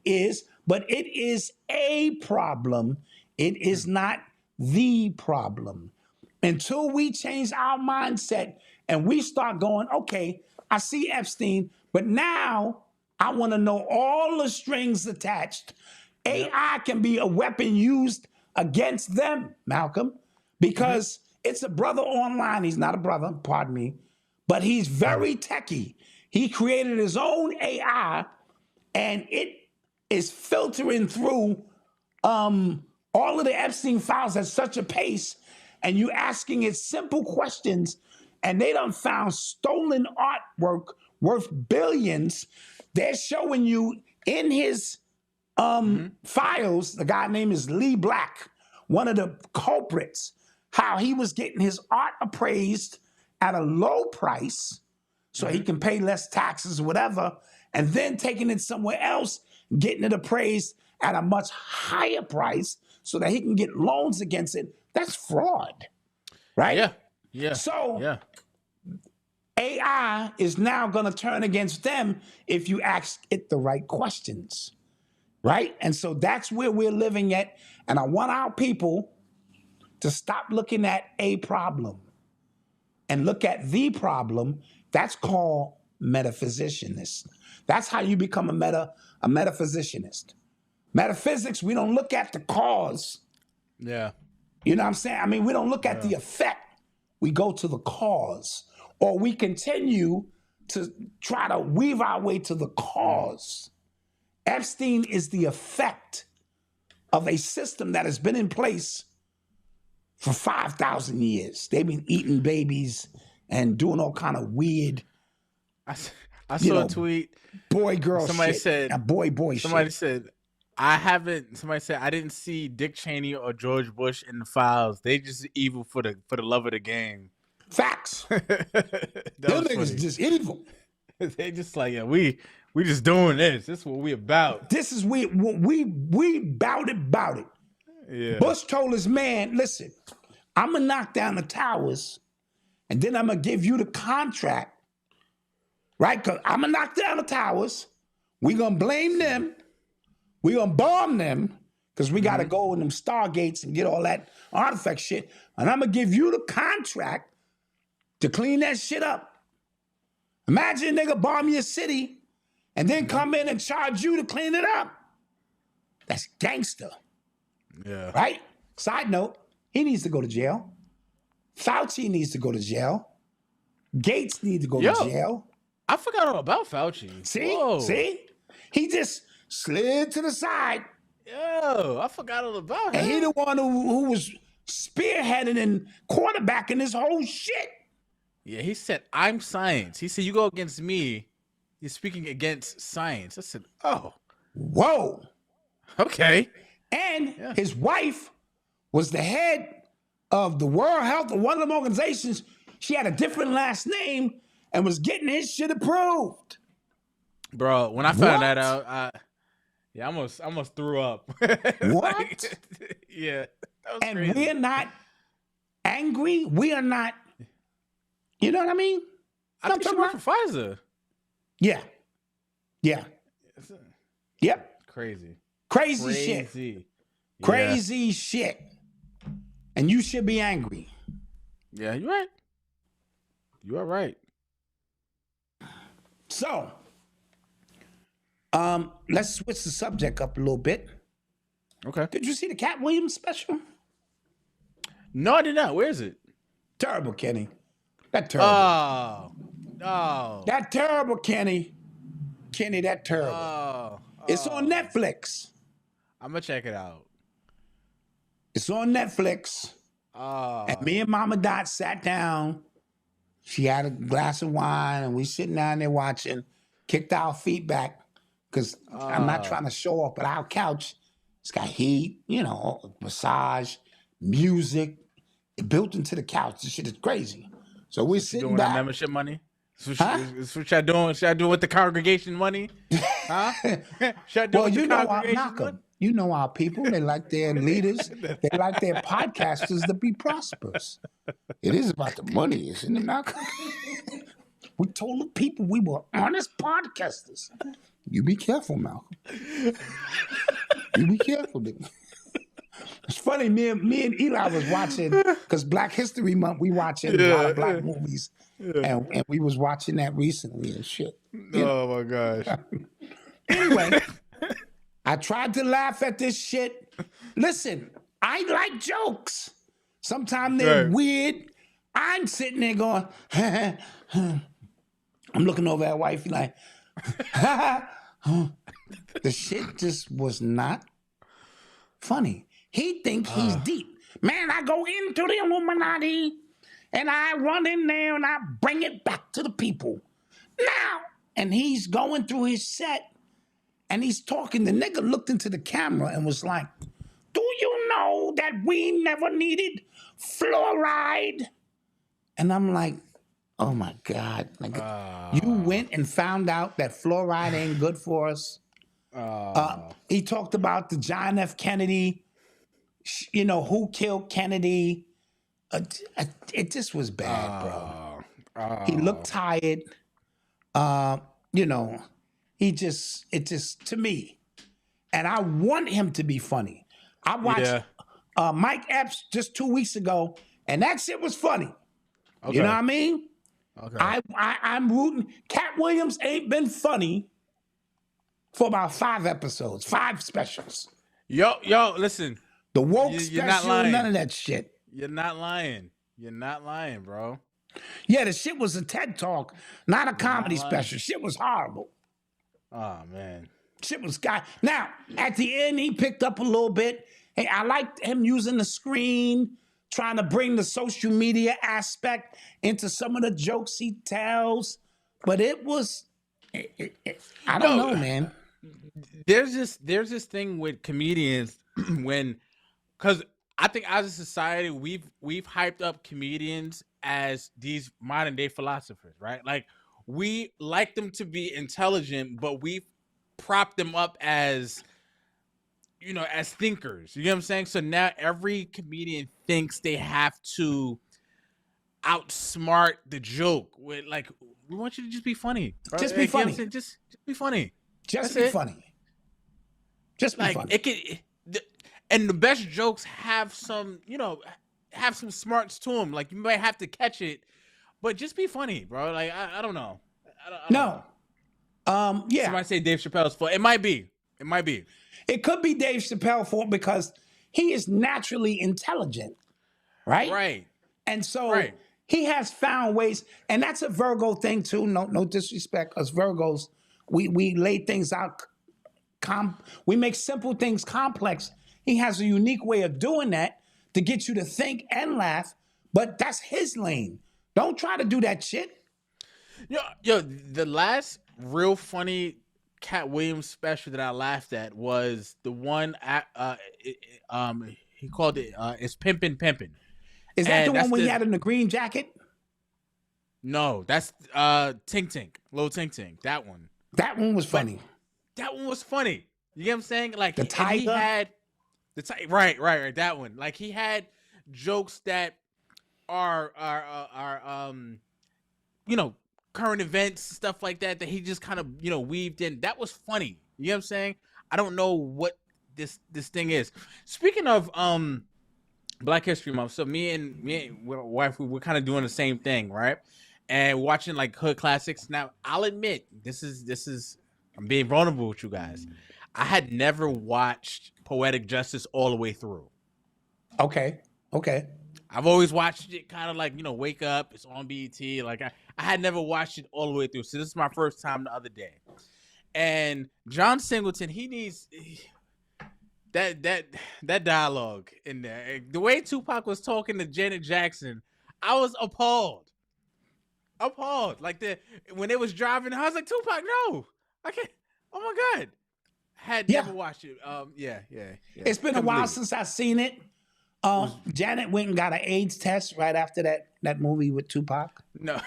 is, but it is a problem. It is not the problem. Until we change our mindset and we start going, okay, I see Epstein, but now I want to know all the strings attached. AI can be a weapon used against them, Malcolm, because it's a brother online. He's not a brother, pardon me, but he's very techie. He created his own AI, and it is filtering through all of the Epstein files at such a pace, and you asking it simple questions, and they done found stolen artwork worth billions. They're showing you in his files, the guy name is Lee Black, one of the culprits, how he was getting his art appraised at a low price so he can pay less taxes or whatever, and then taking it somewhere else, getting it appraised at a much higher price so that he can get loans against it. That's fraud, right? Yeah. So AI is now going to turn against them if you ask it the right questions, right? And so that's where we're living at. And I want our people to stop looking at a problem and look at the problem. That's called metaphysicianist. That's how you become a metaphysicianist. Metaphysics, we don't look at the cause. Yeah. You know what I'm saying? I mean, we don't look at the effect. We go to the cause. Or we continue to try to weave our way to the cause. Epstein is the effect of a system that has been in place for 5,000 years. They've been eating babies and doing all kind of weird. I saw a tweet. Boy, girl, somebody shit. said, and boy, somebody shit. said, somebody said, I didn't see Dick Cheney or George Bush in the files. They just evil for the love of the game. Facts. Them niggas just evil. They just like, yeah, we just doing this. This is what we about. This is we bout it. Yeah. Bush told his man, listen, I'm gonna knock down the towers, and then I'm gonna give you the contract, right? Because I'm gonna knock down the towers. We're gonna blame them. We're gonna bomb them because we gotta go in them Stargates and get all that artifact shit. And I'm gonna give you the contract to clean that shit up. Imagine a nigga bomb your city and then come in and charge you to clean it up. That's gangster. Yeah. Right? Side note, he needs to go to jail. Fauci needs to go to jail. Gates needs to go to jail. I forgot all about Fauci. See? He just slid to the side. Yo, I forgot all about him. And he the one who was spearheading and quarterbacking this whole shit. Yeah, he said, I'm science. He said, you go against me, you're speaking against science. I said, oh. Whoa. Okay. And his wife was the head of the World Health, or one of them organizations. She had a different last name and was getting his shit approved. Bro, when I found that out, I almost threw up. What? Yeah. That was and crazy. We're not angry. We are not, you know what I mean? I think she worked for Pfizer. Yeah. Yep. Crazy shit. Crazy shit. And you should be angry. Yeah, you're right. You are right. So, let's switch the subject up a little bit. Okay. Did you see the Cat Williams special? No, I did not. Where is it? Terrible, Kenny. That terrible. Oh. That terrible, Kenny. Kenny, that terrible. Oh. It's on Netflix. I'm going to check it out. It's on Netflix. Oh. And me and Mama Dot sat down. She had a glass of wine, and we sitting down there watching. kicked our feet back because I'm not trying to show off, but our couch, it's got heat, massage, music, built into the couch. This shit is crazy. So we're sitting Doing that back. membership money? Huh? Is what y'all doing? Should I do with the congregation money? Huh? Should I do Well, with the congregation Malcolm, money? you know our people. They like their leaders. They like their podcasters to be prosperous. It is about the money, isn't it, Malcolm? We told the people we were honest podcasters. You be careful, Malcolm. You be careful, nigga. It's funny, me and Eli was watching, because Black History Month, we watching a lot of black movies. And we was watching that recently and shit. Oh my gosh. Anyway, I tried to laugh at this shit. Listen, I like jokes. Sometimes they're weird. I'm sitting there going, I'm looking over at wifey like, the shit just was not funny. He thinks he's deep. Man, I go into the Illuminati and I run in there and I bring it back to the people. Now, and he's going through his set and he's talking. The nigga looked into the camera and was like, do you know that we never needed fluoride? And I'm like, oh my God. Like, you went and found out that fluoride ain't good for us. He talked about the John F. Kennedy, who killed Kennedy. It just was bad, bro. He looked tired. It just, to me, and I want him to be funny. I watched Mike Epps just 2 weeks ago, and that shit was funny. Okay. You know what I mean? Okay. I'm rooting. Cat Williams ain't been funny for about 5 episodes, 5 specials. Yo, listen. The woke special, none of that shit. You're not lying. You're not lying, bro. Yeah, the shit was a TED Talk, not a comedy special. Shit was horrible. Oh, man. Shit was Now, at the end, he picked up a little bit. Hey, I liked him using the screen, trying to bring the social media aspect into some of the jokes he tells. But it was, I don't know, man. There's this thing with comedians because I think as a society, we've hyped up comedians as these modern day philosophers, right? Like, we like them to be intelligent, but we've propped them up as, as thinkers. You know what I'm saying? So now every comedian thinks they have to outsmart the joke with, like, we want you to just be funny. Bro. Just be funny. Just be funny. Just be funny. Just be funny. And the best jokes have some, have some smarts to them. Like, you might have to catch it, but just be funny, bro. Like, I don't know. I don't know. Yeah. Somebody say Dave Chappelle's fault. It might be. It could be Dave Chappelle's fault because he is naturally intelligent, right? Right. And so he has found ways, and that's a Virgo thing too. No disrespect, us Virgos, we lay things out. We make simple things complex. He has a unique way of doing that to get you to think and laugh, but that's his lane. Don't try to do that shit. Yo, the last real funny Cat Williams special that I laughed at was the one he called it It's Pimpin' Pimpin'. Is that the one where he had in the green jacket? No, that's Tink Tink, Lil Tink Tink. That one. That one was funny. That one was funny. You get what I'm saying? Like, the tiger. He had right. That one. Like, he had jokes that are current events, stuff like that he just kind of weaved in. That was funny. You know what I'm saying? I don't know what this thing is. Speaking of Black History Month, so me and my wife, we're kind of doing the same thing, right? And watching like hood classics. Now, I'll admit, this is I'm being vulnerable with you guys. I had never watched Poetic Justice all the way through. Okay. I've always watched it kind of like, Wake Up, it's on BET. Like, I had never watched it all the way through. So this is my first time the other day. And John Singleton, he needs that dialogue in there. The way Tupac was talking to Janet Jackson, I was appalled. Appalled. Like when they was driving, I was like, Tupac, no, I can't. Oh my god, had Yeah. never watched it. Yeah. It's been a Couldn't while believe it. since I've seen it. Janet went and got an AIDS test right after that movie with Tupac. No,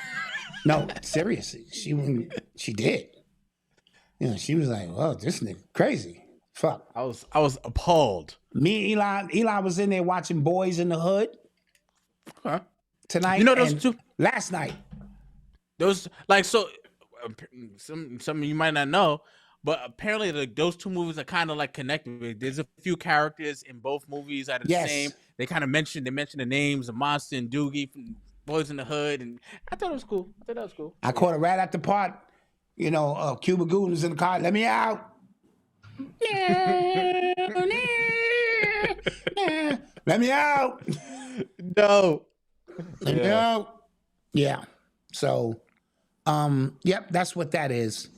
No, seriously, she did. You know, she was like, "Well, this nigga crazy." Fuck. I was appalled. Me and Eli was in there watching Boys in the Hood Huh? tonight. You know those and two. last night. Those like so. Some of you might not know, but apparently those two movies are kind of like connected. There's a few characters in both movies that are the Yes. same. They kind of mention the names of Monster and Doogie from Boys in the Hood, and I thought it was cool. I caught it right at the part. You know, Cuba Gooding was in the car. Let me out. Let me out. No. Let me out. Yeah. So, yep, that's what that is.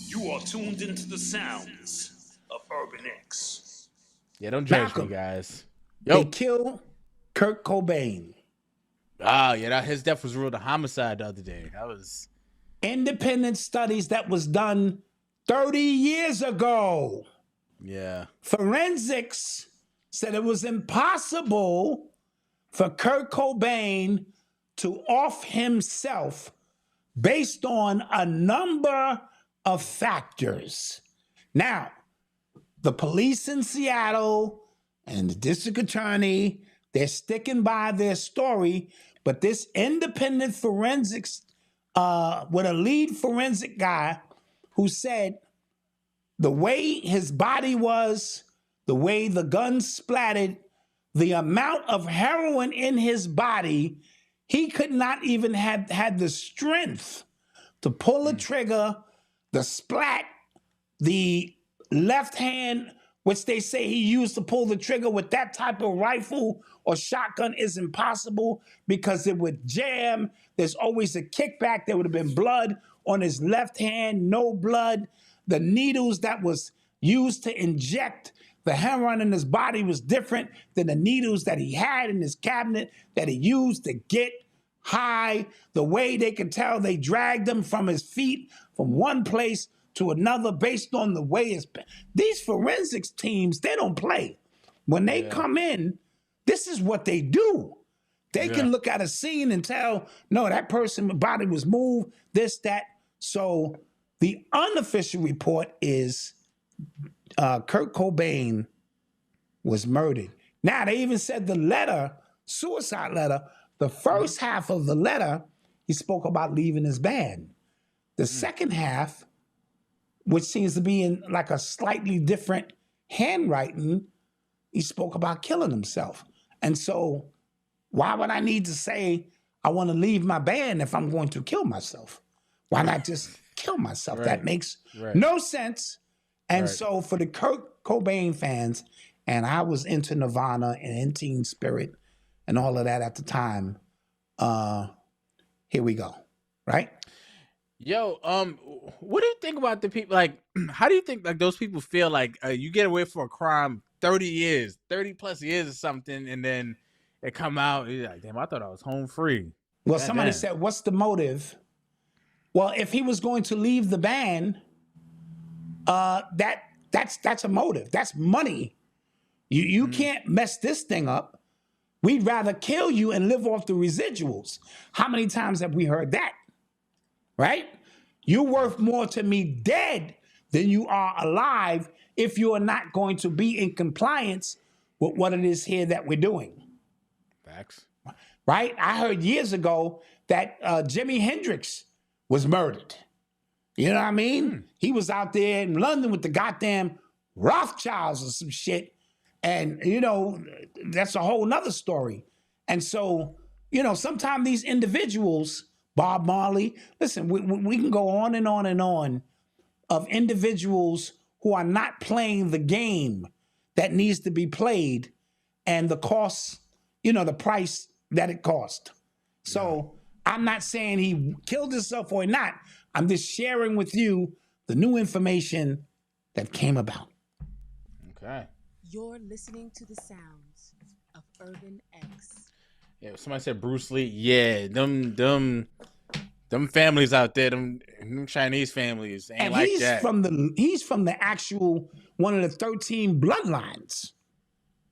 You are tuned into the sounds of Urban X. Yeah, don't judge Malcolm. me, guys. They Yo. killed Kurt Cobain. Ah, yeah, his death was ruled a homicide the other day. That was Independent studies that was done 30 years ago. yeah. Forensics said it was impossible for Kurt Cobain to off himself based on a number of factors. Now, the police in Seattle and the district attorney, they're sticking by their story, but this independent forensics with a lead forensic guy who said the way his body was, the way the gun splattered, the amount of heroin in his body, he could not even have had the strength to pull a trigger, the splat, the left hand, which they say he used to pull the trigger with that type of rifle or shotgun, is impossible because it would jam. There's always a kickback. There would have been blood on his left hand, no blood. The needles that was used to inject the heroin in his body was different than the needles that he had in his cabinet that he used to get high. The way they could tell they dragged him from his feet from one place to another based on the way it's been. These forensics teams, they don't play. When they come in, this is what they do. They can look at a scene and tell, no, that person's body was moved, this, that. So the unofficial report is Kurt Cobain was murdered. Now, they even said the letter, suicide letter, the first half of the letter, he spoke about leaving his band. The second half, which seems to be in like a slightly different handwriting, he spoke about killing himself. And so why would I need to say I want to leave my band if I'm going to kill myself? Why not just kill myself? That makes no sense. And so for the Kurt Cobain fans, and I was into Nirvana and in Teen Spirit and all of that at the time, here we go, right? Yo, what do you think about the people? Like, how do you think like those people feel? Like, you get away for a crime 30 plus years or something, and then it come out, you're like, damn, I thought I was home free. Well, somebody said, what's the motive? Well, if he was going to leave the band, that's a motive. That's money. You can't mess this thing up. We'd rather kill you and live off the residuals. How many times have we heard that? Right? You're worth more to me dead than you are alive if you are not going to be in compliance with what it is here that we're doing. Facts. Right? I heard years ago that Jimi Hendrix was murdered. You know what I mean? He was out there in London with the goddamn Rothschilds or some shit. And, you know, that's a whole nother story. And so, you know, sometimes these individuals, Bob Marley, listen, we can go on and on and on of individuals who are not playing the game that needs to be played and the cost, you know, the price that it cost. So I'm not saying he killed himself or not. I'm just sharing with you the new information that came about. Okay. You're listening to the sounds of Urban X. Yeah, somebody said Bruce Lee. Yeah, them families out there, them Chinese families ain't And like he's that. he's from the actual one of the 13 bloodlines.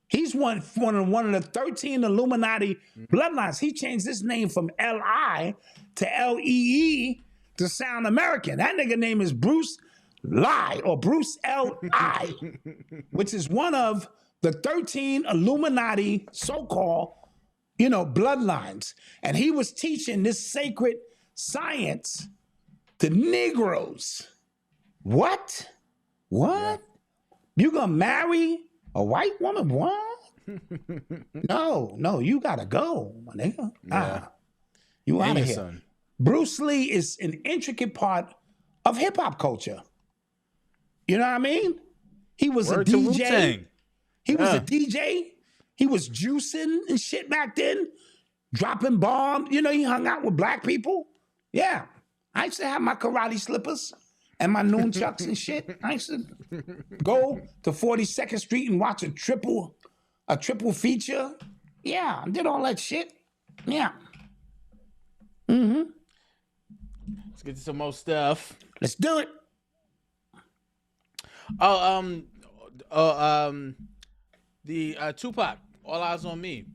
He's one of the 13 Illuminati bloodlines. He changed his name from L.I. to L.E.E. to sound American. That nigga name is Bruce Lie or Bruce L.I., which is one of the 13 Illuminati so-called, bloodlines. And he was teaching this sacred science to Negroes. What? What? You gonna marry a white woman? What? No, you gotta go, my nigga. You out of here. Son. Bruce Lee is an intricate part of hip hop culture. You know what I mean? He was Word a to DJ. Wu-Tang. He was a DJ. He was juicing and shit back then, dropping bombs. He hung out with black people. Yeah. I used to have my karate slippers and my nunchucks and shit. I used to go to 42nd Street and watch a triple feature. Yeah, I did all that shit. Yeah. Let's get to some more stuff. Let's do it. The Tupac, All Eyes on Me.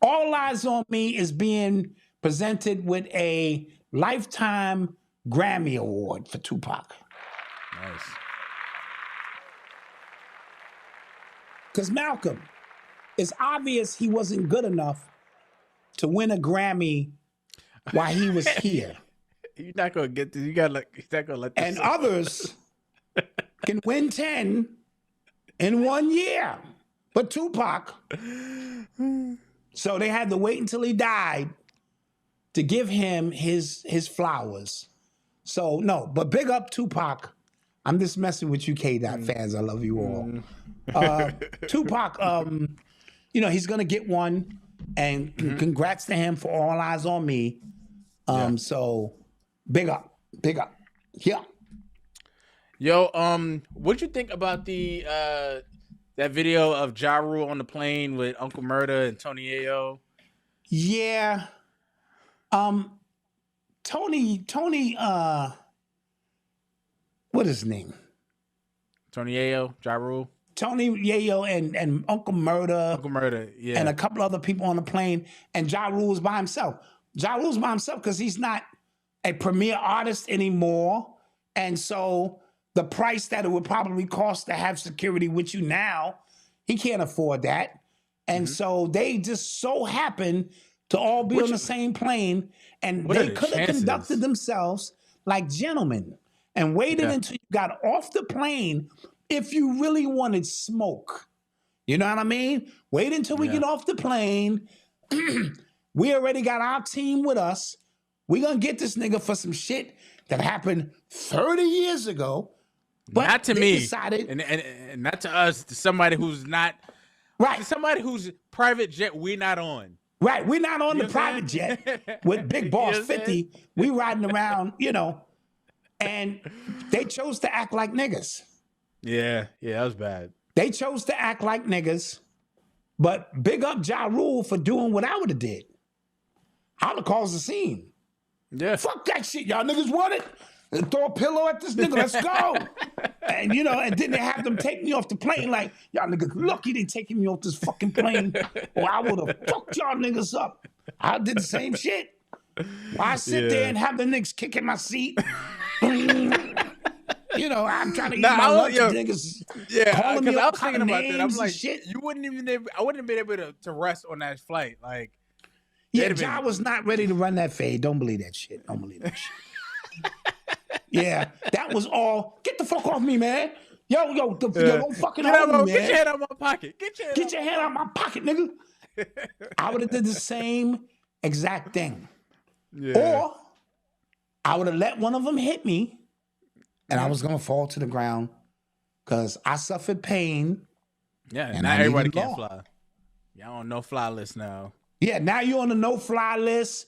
All Eyes on Me is being presented with a Lifetime Grammy Award for Tupac. Nice. Because Malcolm, it's obvious he wasn't good enough to win a Grammy while he was here. You're not gonna get this. You're not gonna let this. And others can win 10 in 1 year. But Tupac, so they had to wait until he died to give him his flowers. So no, but big up Tupac. I'm just messing with you, K-Dot fans. I love you all. Tupac, he's gonna get one, and congrats to him for All Eyes on Me. So big up. Yeah. Yo, what'd you think about the that video of Ja Rule on the plane with Uncle Murda and Tony Ayo? Yeah. Tony, what is his name? Tony Ayo, Ja Rule. Tony Yayo and Uncle Murda. Uncle Murda, yeah. And a couple other people on the plane. And Ja Rule was by himself. Ja Rule's by himself because he's not a premier artist anymore. And so the price that it would probably cost to have security with you now, he can't afford that. And so they just so happen to all be on the same plane, and they could have conducted themselves like gentlemen and waited until you got off the plane if you really wanted smoke. You know what I mean? Wait until we get off the plane. We already got our team with us. We're going to get this nigga for some shit that happened 30 years ago. But not to me, decided, and not to us, to somebody who's not, right? To somebody whose private jet we're not on. Right, we're not on the private jet with Big Boss 50. We riding around, and they chose to act like niggas. Yeah, that was bad. They chose to act like niggas, but big up Ja Rule for doing what I would have did. I would have caused a scene. Yeah. Fuck that shit, y'all niggas want it? And throw a pillow at this nigga, let's go. And and then they have them take me off the plane like, y'all niggas lucky they taking me off this fucking plane, or I would have fucked y'all niggas up. I did the same shit. Why sit there and have the niggas kicking my seat? I'm trying to eat my lunch, niggas. Yeah, because I was thinking about that. I'm like, shit. I wouldn't have been able to rest on that flight. Like, yeah, Ja was not ready to run that fade. Don't believe that shit. Yeah, that was all. Get the fuck off me, man. Yo, don't fucking hold me, man. Get your head out of my pocket. Get your head out of my pocket, nigga. I would have did the same exact thing. Yeah. Or I would have let one of them hit me, and I was going to fall to the ground because I suffered pain. Yeah, and now everybody can fly. Y'all on no-fly list now. Yeah, now you're on the no-fly list,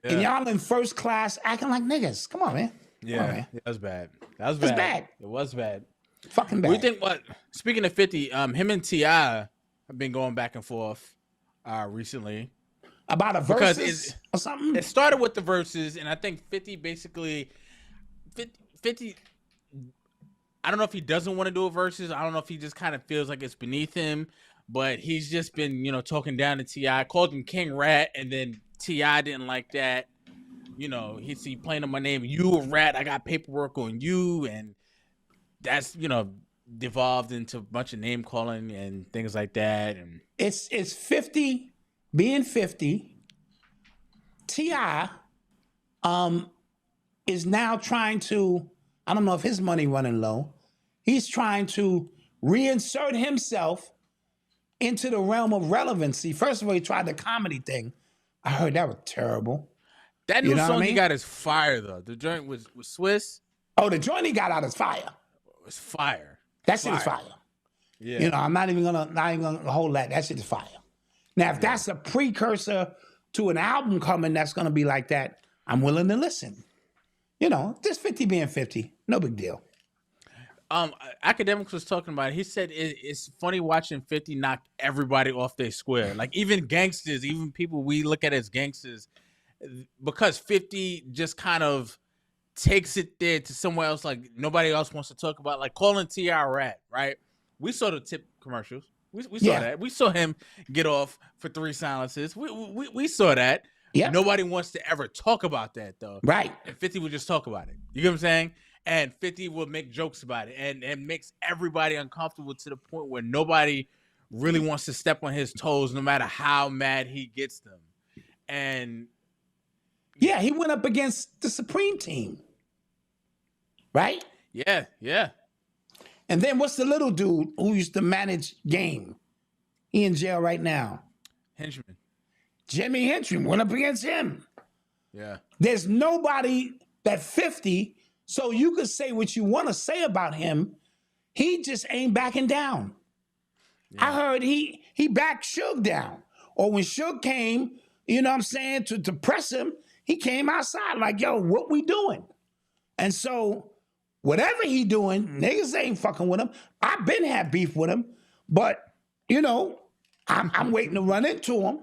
and y'all in first class acting like niggas. Come on, man. Yeah, that was bad. It was bad. Fucking bad. We think speaking of 50, him and T.I. have been going back and forth recently. about a Because versus or something. it started with the verses, and I think 50 basically 50 I don't know if he doesn't want to do a versus. I don't know if he just kind of feels like it's beneath him, but he's just been, talking down to T.I. Called him King Rat, and then T.I. didn't like that. He playing on my name. You a rat. I got paperwork on you, and that's devolved into a bunch of name calling and things like that. And It's 50 being 50. T.I. is now trying to, I don't know if his money running low. He's trying to reinsert himself into the realm of relevancy. First of all, he tried the comedy thing. I heard that was terrible. that new You know what song I he mean? got is fire though. The joint was Swiss. Oh, the joint he got out is fire. It was fire. That shit is fire. Yeah. I'm not even gonna hold that. That shit is fire. Now, if that's a precursor to an album coming that's gonna be like that, I'm willing to listen. Just 50 being 50, no big deal. Academics was talking about it. He said it's funny watching 50 knock everybody off their square. Like even gangsters, even people we look at as gangsters, because 50 just kind of takes it there to somewhere else. Like nobody else wants to talk about. Like calling T.I. rat, right? We saw the tip commercials. We saw that. We saw him get off for 3 silences. We saw that. Yep. Nobody wants to ever talk about that though. Right. And 50 would just talk about it. You get what I'm saying? And 50 will make jokes about it, and it makes everybody uncomfortable to the point where nobody really wants to step on his toes, no matter how mad he gets them. And yeah, he went up against the Supreme team, right? Yeah. And then what's the little dude who used to manage Game? He in jail right now. Henchman. Jimmy Henchman went up against him. Yeah. There's nobody that 50. So you could say what you want to say about him. He just ain't backing down. Yeah. I heard he backed Suge down. Or when Suge came, to press him, he came outside like, yo, what we doing? And so whatever he doing, niggas ain't fucking with him. I've been had beef with him, but, I'm waiting to run into him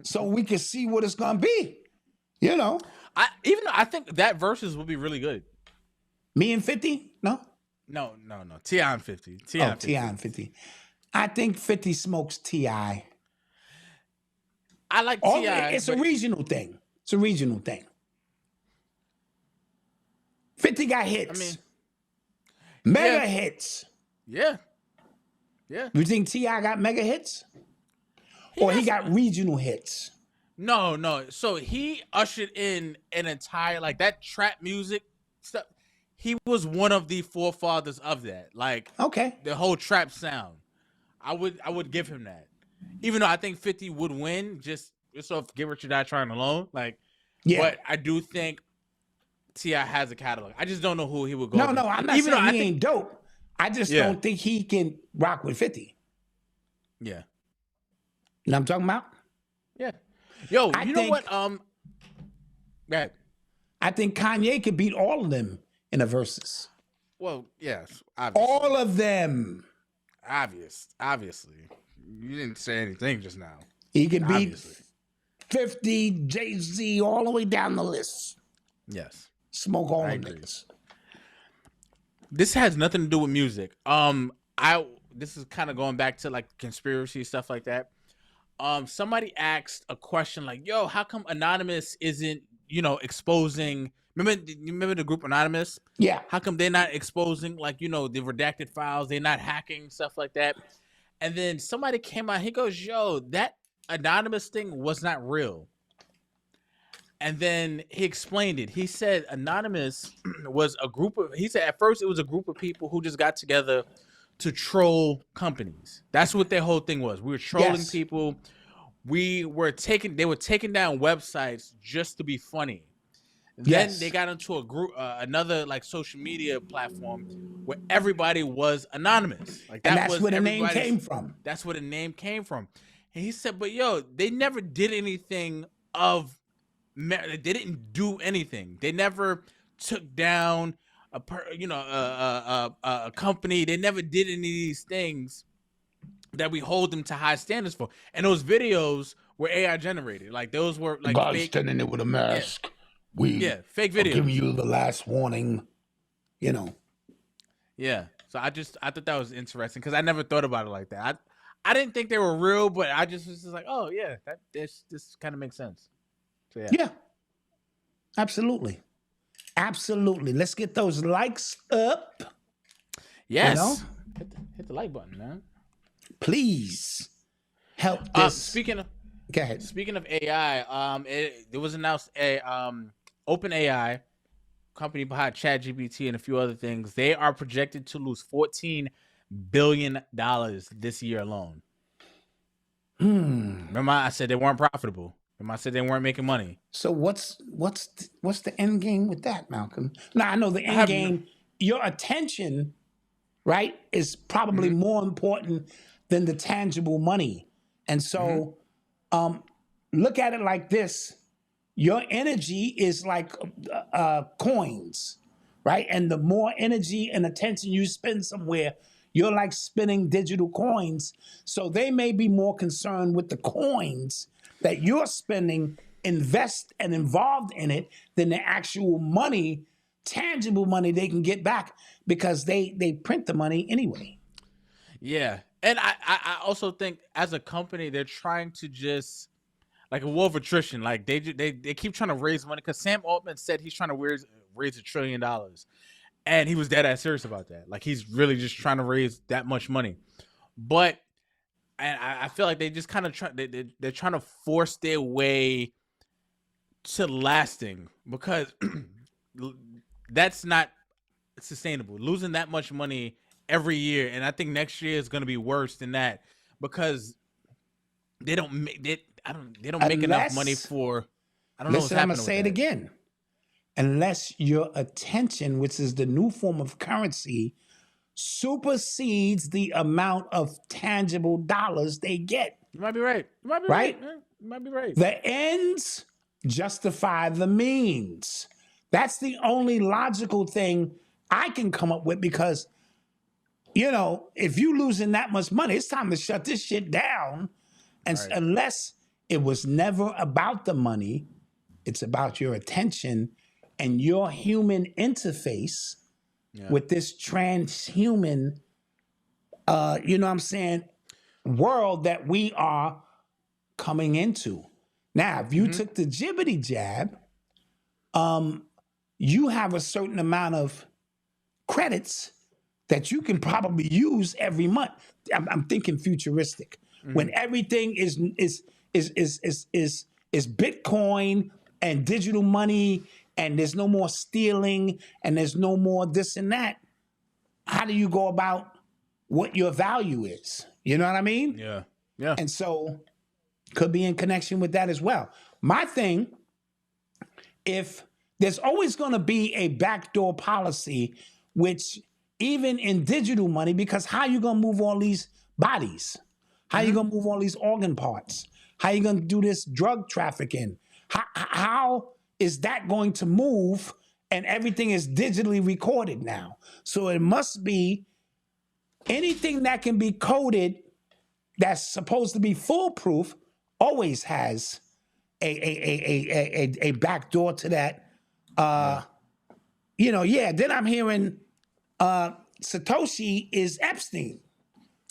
so we can see what it's going to be, Even though I think that versus will be really good. Me and 50? No. T.I. and 50. T.I. and 50. I think 50 smokes T.I. I like T.I. It's a regional thing. 50 got hits. Mega hits. Yeah. You think T.I. got mega hits? He got regional hits? No. So he ushered in an entire, like that trap music stuff. He was one of the forefathers of that. Like, okay, the whole trap sound. I would give him that. Even though I think 50 would win, just off Get Rich or Die Trying alone. Like, yeah. But I do think T.I. has a catalog. I just don't know who he would go against. No, I'm not saying he ain't dope. I just don't think he can rock with 50. Yeah. You know what I'm talking about? Yeah. Yo, you know what? Go ahead. I think Kanye could beat all of them in a versus. Well, yes, obviously. All of them. Obviously. You didn't say anything just now. He can beat 50, Jay-Z, all the way down the list. Yes. Smoke all the niggas. This has nothing to do with music. This is kind of going back to like conspiracy stuff like that. Somebody asked a question like, yo, how come Anonymous isn't, exposing, remember the group Anonymous? Yeah. How come they're not exposing like, the redacted files, they're not hacking, stuff like that? And then somebody came out, he goes, yo, that Anonymous thing was not real. And then he explained it. He said Anonymous was at first it was a group of people who just got together to troll companies. That's what their whole thing was. We were trolling people. They were taking down websites just to be funny. Then they got into a group, another like social media platform where everybody was anonymous. Like that's where the name came from. That's where the name came from. And he said, but yo, they never did anything of merit. They didn't do anything. They never took down a company. They never did any of these things that we hold them to high standards for. And those videos were AI generated. Like those were The like guy's fake. standing there with a mask. Yeah, fake are giving videos. you the last warning. You know. Yeah. So I thought that was interesting because I never thought about it like that. I didn't think they were real, but I just was just like, oh yeah, this kind of makes sense. So yeah. Yeah. Absolutely. Absolutely. Let's get those likes up. Yes. You know? Hit the like button, man. Please help this. Go ahead. Speaking of AI, it was announced a OpenAI, company behind ChatGPT and a few other things, they are projected to lose $14 billion this year alone. Remember, I said they weren't profitable. Remember, I said they weren't making money. So what's the end game with that, Malcolm? Now I know the end game. Your attention, right, is probably more important than the tangible money, and so look at it like this. Your energy is like coins, right? And the more energy and attention you spend somewhere, you're like spinning digital coins. So they may be more concerned with the coins that you're spending, invest and involved in it, than the actual money, tangible money they can get back because they print the money anyway. Yeah. And I also think as a company, they're trying to just like a war of attrition. Like they keep trying to raise money because Sam Altman said he's trying to raise $1 trillion, and he was dead ass serious about that. Like he's really just trying to raise that much money. But and I feel like they just kind of they're trying to force their way to lasting because that's not sustainable. Losing that much money every year, and I think next year is going to be worse than that because they don't make enough money for. I don't know what's happening. I'm gonna say it again. Unless your attention, which is the new form of currency, supersedes the amount of tangible dollars they get. You might be right. You might be right. You might be right. The ends justify the means. That's the only logical thing I can come up with because, you know, if you losing that much money, it's time to shut this shit down. And unless it was never about the money, it's about your attention and your human interface with this transhuman, you know what I'm saying, world that we are coming into. Now, if you took the jibbity jab, you have a certain amount of credits that you can probably use every month. I'm thinking futuristic. When everything is Bitcoin and digital money, and there's no more stealing, and there's no more this and that. How do you go about what your value is? You know what I mean? Yeah. And so, could be in connection with that as well. My thing, if there's always going to be a backdoor policy, which even in digital money, because how you going to move all these bodies? How you going to move all these organ parts? How you going to do this drug trafficking? How is that going to move? And everything is digitally recorded now. So it must be anything that can be coded that's supposed to be foolproof always has a back door to that. You know, then I'm hearing Satoshi is Epstein.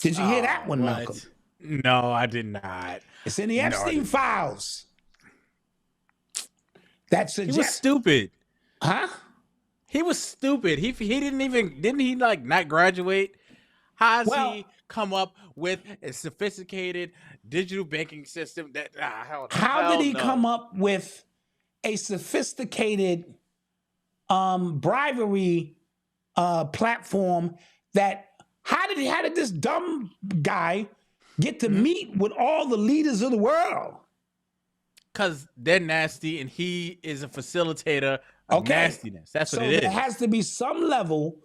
Did you hear that one, Malcolm? No, I did not. It's in the Epstein files. He was stupid. Huh? He was stupid. He didn't he like not graduate? How does he come up with a sophisticated digital banking system that how did he come up with a sophisticated bribery platform that how did this dumb guy get to meet with all the leaders of the world? Because they're nasty and he is a facilitator of nastiness. That's what it is. So there has to be some level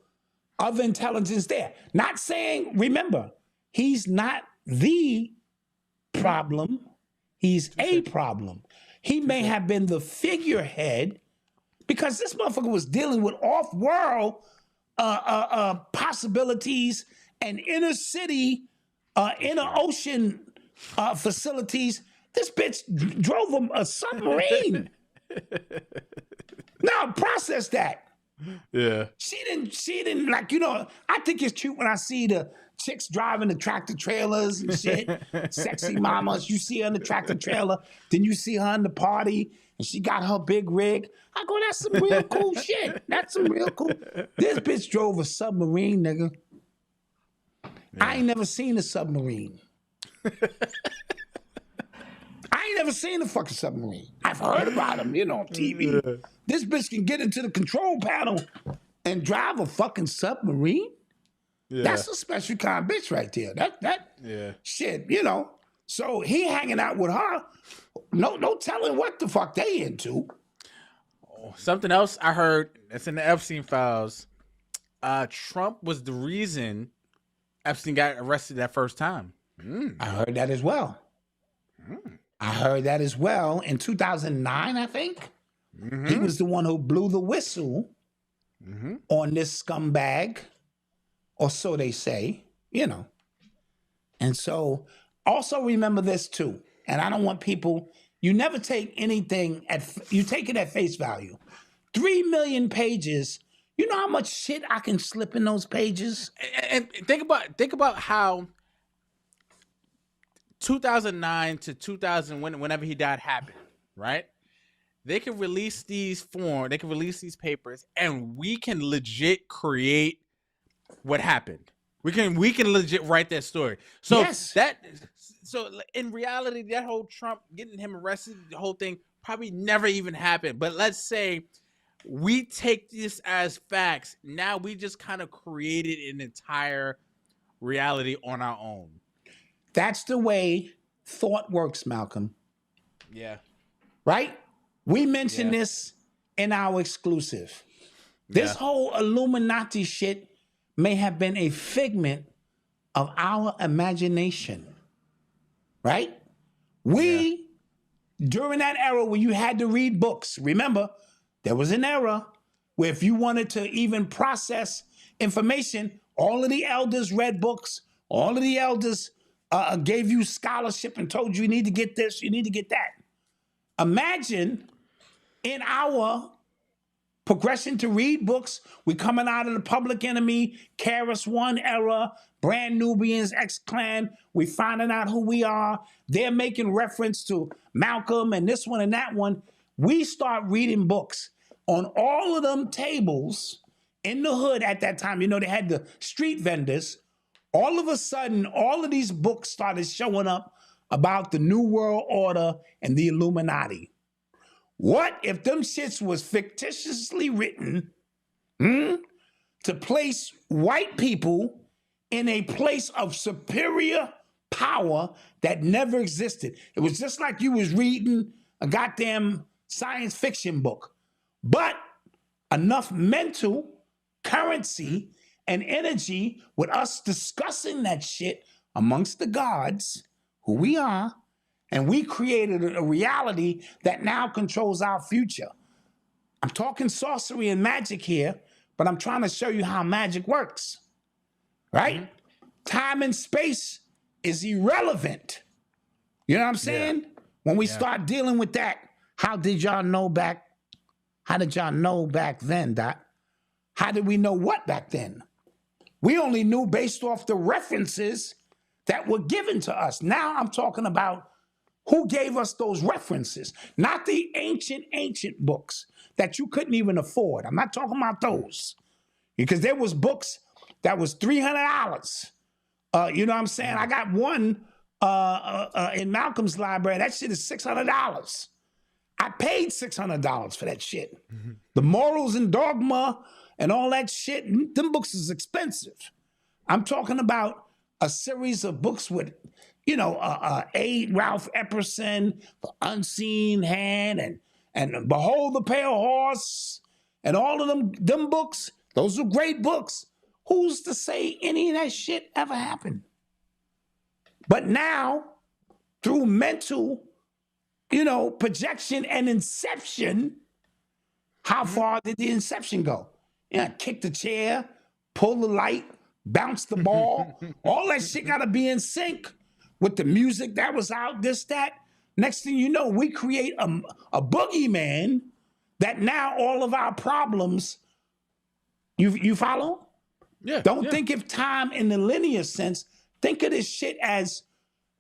of intelligence there. Not saying, remember, he's not the problem. He's a problem. He may have been the figurehead because this motherfucker was dealing with off-world possibilities and inner city, inner ocean facilities This bitch drove him a submarine. Now process that. Yeah. She didn't like, I think it's cute when I see the chicks driving the tractor trailers and shit. Sexy mamas. You see her in the tractor trailer, then you see her in the party, and she got her big rig. I go, that's some real cool shit. That's some real cool. This bitch drove a submarine, nigga. Yeah. I ain't never seen a submarine. I ain't never seen a fucking submarine. I've heard about them, on TV. Yeah. This bitch can get into the control panel and drive a fucking submarine. Yeah. That's a special kind of bitch right there. That shit, So he hanging out with her. No telling what the fuck they into. Something else I heard that's in the Epstein files. Trump was the reason Epstein got arrested that first time. I heard that as well. I heard that as well in 2009, I think. Mm-hmm. He was the one who blew the whistle on this scumbag, or so they say, And so also remember this too, and I don't want people, you never take anything you take it at face value. 3 million pages, you know how much shit I can slip in those pages? And think about how 2009 to 2000, whenever he died, happened, right? They can release these forms, they can release these papers, and we can legit create what happened. We can legit write that story. So yes. So in reality, that whole Trump getting him arrested, the whole thing probably never even happened. But let's say we take this as facts. Now we just kind of created an entire reality on our own. That's the way thought works, Malcolm. Yeah. Right? We mentioned this in our exclusive. This whole Illuminati shit may have been a figment of our imagination. Right? During that era where you had to read books, remember, there was an era where if you wanted to even process information, all of the elders read books, all of the elders gave you scholarship and told you need to get this, you need to get that. Imagine in our progression to read books, we're coming out of the Public Enemy, KRS-One era, Brand Nubians, X-Clan, we finding out who we are. They're making reference to Malcolm and this one and that one. We start reading books on all of them tables in the hood at that time. They had the street vendors. All of a sudden, all of these books started showing up about the New World Order and the Illuminati. What if them shits was fictitiously written to place white people in a place of superior power that never existed? It was just like you was reading a goddamn science fiction book. But enough mental currency and energy with us discussing that shit amongst the gods, who we are, and we created a reality that now controls our future. I'm talking sorcery and magic here, but I'm trying to show you how magic works, right? Mm-hmm. Time and space is irrelevant. You know what I'm saying? Yeah. When we start dealing with that, how did y'all know back then, Doc? How did we know what back then? We only knew based off the references that were given to us. Now I'm talking about who gave us those references, not the ancient books that you couldn't even afford. I'm not talking about those, because there was books that was $300. You know what I'm saying? I got one in Malcolm's library. That shit is $600. I paid $600 for that shit. Mm-hmm. The Morals and Dogma and all that shit, them books is expensive. I'm talking about a series of books with, A. Ralph Epperson, The Unseen Hand, and Behold the Pale Horse, and all of them books. Those are great books. Who's to say any of that shit ever happened? But now, through mental, projection and inception, how far did the inception go? Kick the chair, pull the light, bounce the ball. All that shit got to be in sync with the music that was out, this, that. Next thing you know, we create a boogeyman that now all of our problems, you follow? Yeah. Don't think of time in the linear sense. Think of this shit as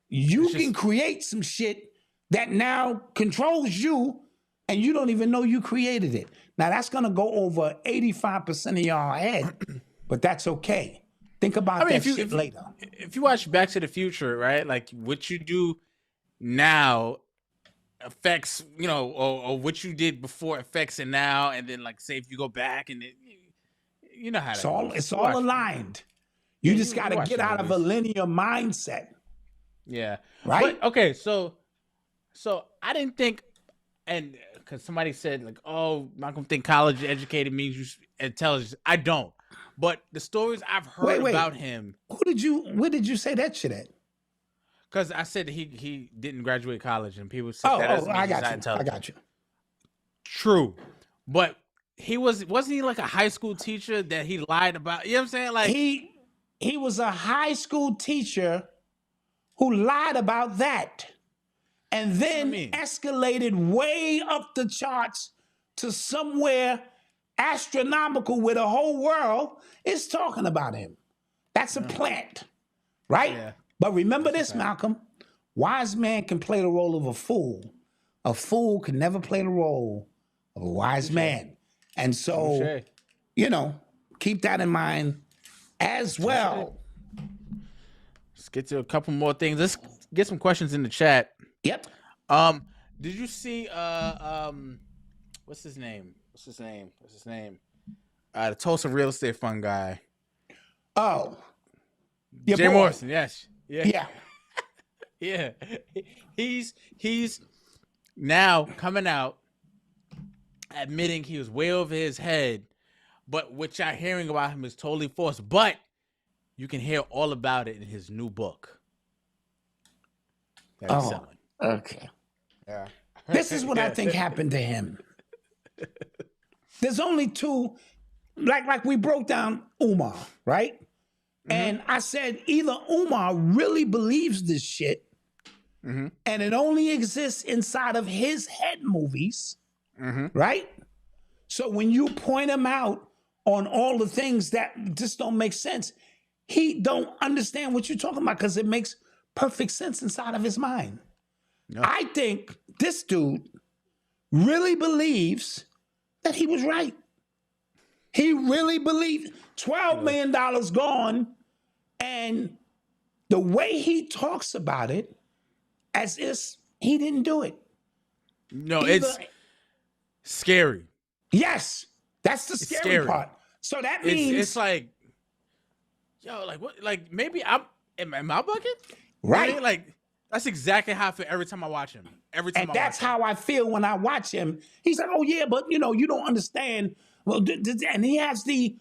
you can create some shit that now controls you and you don't even know you created it. Now that's gonna go over 85% of y'all head, but that's okay. Think about that shit later. If you watch Back to the Future, right? Like what you do now affects, or what you did before affects it now, and then like say if you go back and you know how it's all aligned. You just got to get out of a linear mindset. Yeah. Right? But, okay, so I didn't think, and because somebody said like, oh, Malcolm think college educated means you intelligent. I don't. But the stories I've heard about him. Where did you say that shit at? Because I said he didn't graduate college, and people said I got you. True, but wasn't he like a high school teacher that he lied about? You know what I'm saying? Like he was a high school teacher who lied about that, and then escalated way up the charts to somewhere astronomical where the whole world is talking about him. That's a plant, right? Yeah. But remember this, Malcolm. Wise man can play the role of a fool. A fool can never play the role of a wise man. And so, keep that in mind as well. Let's get to a couple more things. Let's get some questions in the chat. Yep. Did you see what's his name? The Tulsa real estate fund guy. Oh. Jay Morrison, yes. Yeah. Yeah. He's now coming out admitting he was way over his head, but what y'all hearing about him is totally false. But you can hear all about it in his new book that he's selling. Okay. Yeah. This is what I think happened to him. There's only two, like we broke down Umar, right? Mm-hmm. And I said either Umar really believes this shit, and it only exists inside of his head movies, right? So when you point him out on all the things that just don't make sense, he don't understand what you're talking about because it makes perfect sense inside of his mind. No. I think this dude really believes that he was right. He really believed $12 million gone, and the way he talks about it as if he didn't do it. No, it's scary. Yes, that's the scary part. So that means it's like, yo, like what? Like maybe am I bugging? Right. Really? Like that's exactly how I feel every time I watch him. And that's how I feel when I watch him. He's like, oh yeah, but you don't understand. Well, and he has the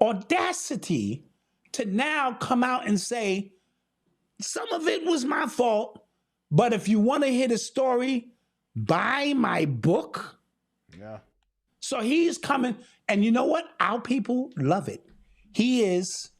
audacity to now come out and say, some of it was my fault, but if you want to hear the story, buy my book. Yeah. So he's coming, and you know what? Our people love it. He is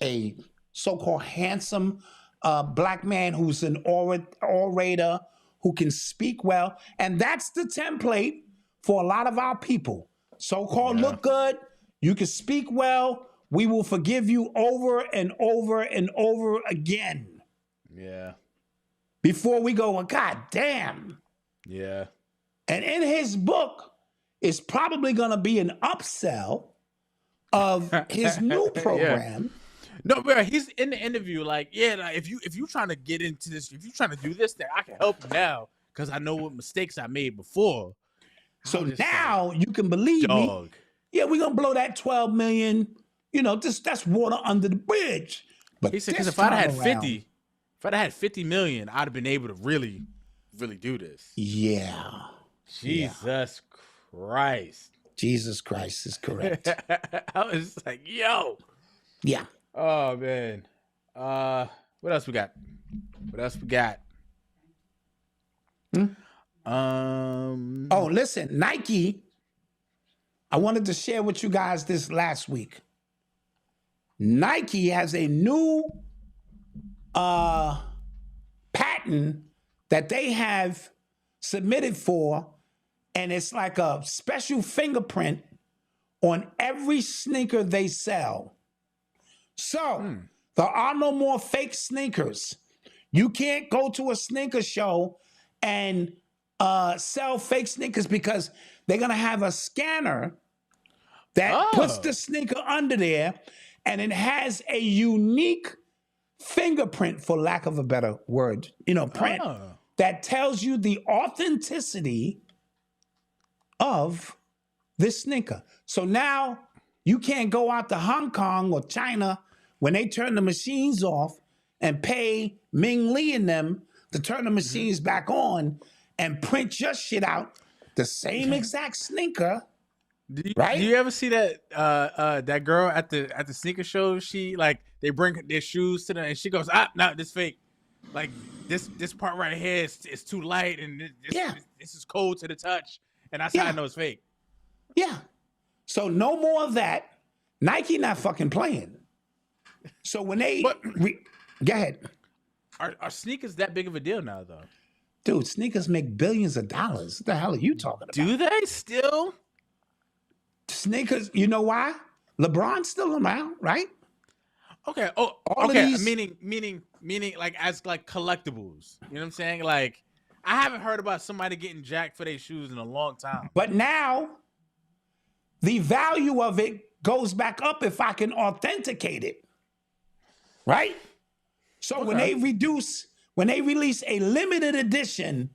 a so-called handsome black man who's an orator, who can speak well, and that's the template for a lot of our people. So-called look good, you can speak well, we will forgive you over and over and over again. Yeah. Before we go, well, God damn. Yeah. And in his book, it's probably going to be an upsell of his new program. Yeah. No, bro, he's in the interview like, like, if you trying to get into this, if you trying to do this, then I can help you now because I know what mistakes I made before. So now you can believe me. Yeah, we're going to blow that 12 million. That's water under the bridge. But he said, because if I'd had 50 million, I'd have been able to really, really do this. Yeah. Jesus Christ. Jesus Christ is correct. I was like, yo. Yeah. Oh, man. What else we got? Oh, listen, Nike. I wanted to share with you guys this last week. Nike has a new patent that they have submitted for, and it's like a special fingerprint on every sneaker they sell. So there are no more fake sneakers. You can't go to a sneaker show and sell fake sneakers because they're going to have a scanner that puts the sneaker under there, and it has a unique fingerprint, for lack of a better word, print that tells you the authenticity of this sneaker. So now you can't go out to Hong Kong or China when they turn the machines off and pay Ming Lee and them to turn the machines back on and print your shit out, the same exact sneaker. Right? Do you ever see that that girl at the sneaker show? She they bring their shoes to them and she goes, no, this fake. Like this part right here is too light and this is cold to the touch, and that's how I know it's fake. Yeah. So no more of that. Nike not fucking playing. So when they go ahead. Are sneakers that big of a deal now, though? Dude, sneakers make billions of dollars. What the hell are you talking about? Do they still? Sneakers, you know why? LeBron's still around, right? Okay. Oh, okay. Meaning like as like collectibles. You know what I'm saying? Like I haven't heard about somebody getting jacked for their shoes in a long time. But now the value of it goes back up if I can authenticate it. Right? So when they release a limited edition,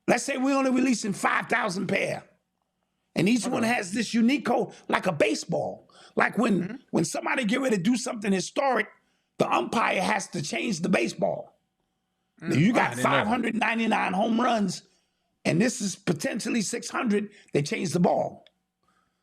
let's say we're only releasing 5,000 pair, and each one has this unique code, like a baseball. Like when somebody get ready to do something historic, the umpire has to change the baseball. Now you got 599 home runs, and this is potentially 600. They change the ball.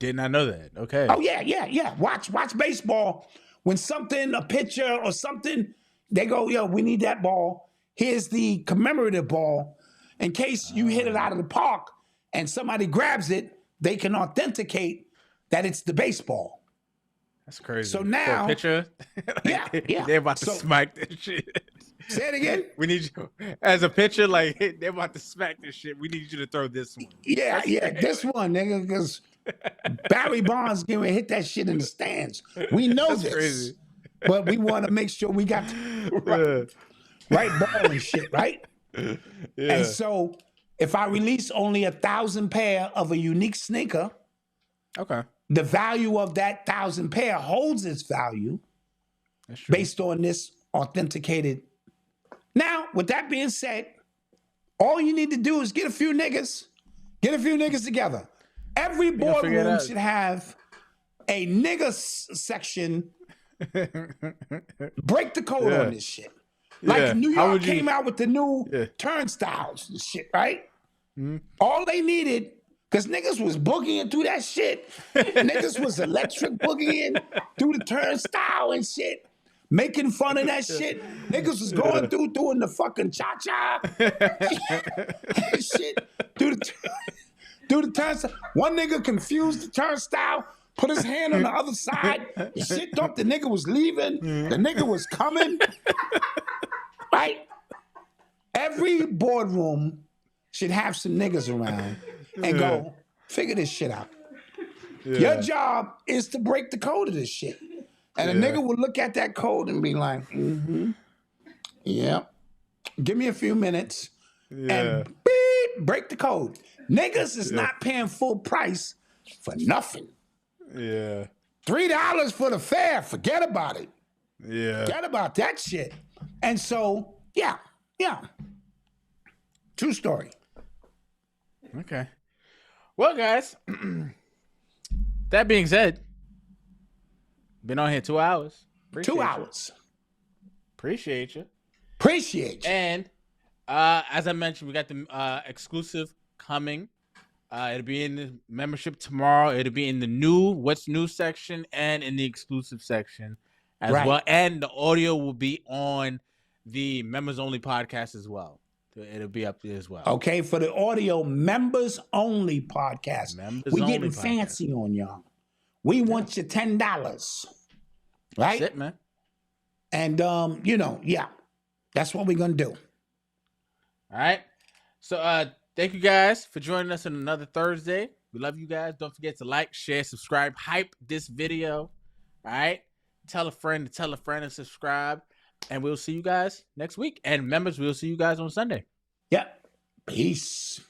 Did not know that. Okay. Oh yeah. Watch baseball. When a pitcher or something, they go, yo, we need that ball. Here's the commemorative ball. In case you hit it out of the park and somebody grabs it, they can authenticate that it's the baseball. That's crazy. So now, for a pitcher, they're about to smack this shit. Say it again. We need you as a pitcher, like they're about to smack this shit. We need you to throw this one. Yeah, this one, nigga, because Barry Bonds going to hit that shit in the stands. We know this. Crazy. But we want to make sure we got the right ball and shit, right? Yeah. And so if I release only 1,000 pair of a unique sneaker, the value of that 1,000 pair holds its value based on this authenticated. Now, with that being said, all you need to do is get a few niggas together. Every boardroom should have a nigga section. Break the code on this shit. Like New York came out with the new turnstiles and shit, right? All they needed, because niggas was boogieing through that shit. Niggas was electric boogieing through the turnstile and shit. Making fun of that shit. Niggas was going through doing the fucking cha-cha. Shit. Through the turnstile. One nigga confused the turnstile, put his hand on the other side. The shit thought the nigga was leaving. The nigga was coming. Right? Every boardroom should have some niggas around and go, figure this shit out. Your job is to break the code of this shit. And a nigga will look at that code and be like, give me a few minutes and beep, break the code. Niggas is not paying full price for nothing. Yeah. $3 for the fare. Forget about it. Yeah. Forget about that shit. And so, yeah. True story. Okay. Well, guys, that being said, been on here 2 hours. 2 hours. Appreciate you. And as I mentioned, we got the exclusive coming. It'll be in the membership tomorrow. It'll be in the new what's new section and in the exclusive section as well. And the audio will be on the members only podcast as well. It'll be up there as well. Okay, for the audio members only podcast. We getting fancy on y'all. We want you $10. Right? That's it, man. And that's what we're gonna do. All right. So thank you guys for joining us on another Thursday. We love you guys. Don't forget to like, share, subscribe, hype this video. All right. Tell a friend to subscribe. And we'll see you guys next week. And members, we'll see you guys on Sunday. Yeah. Peace.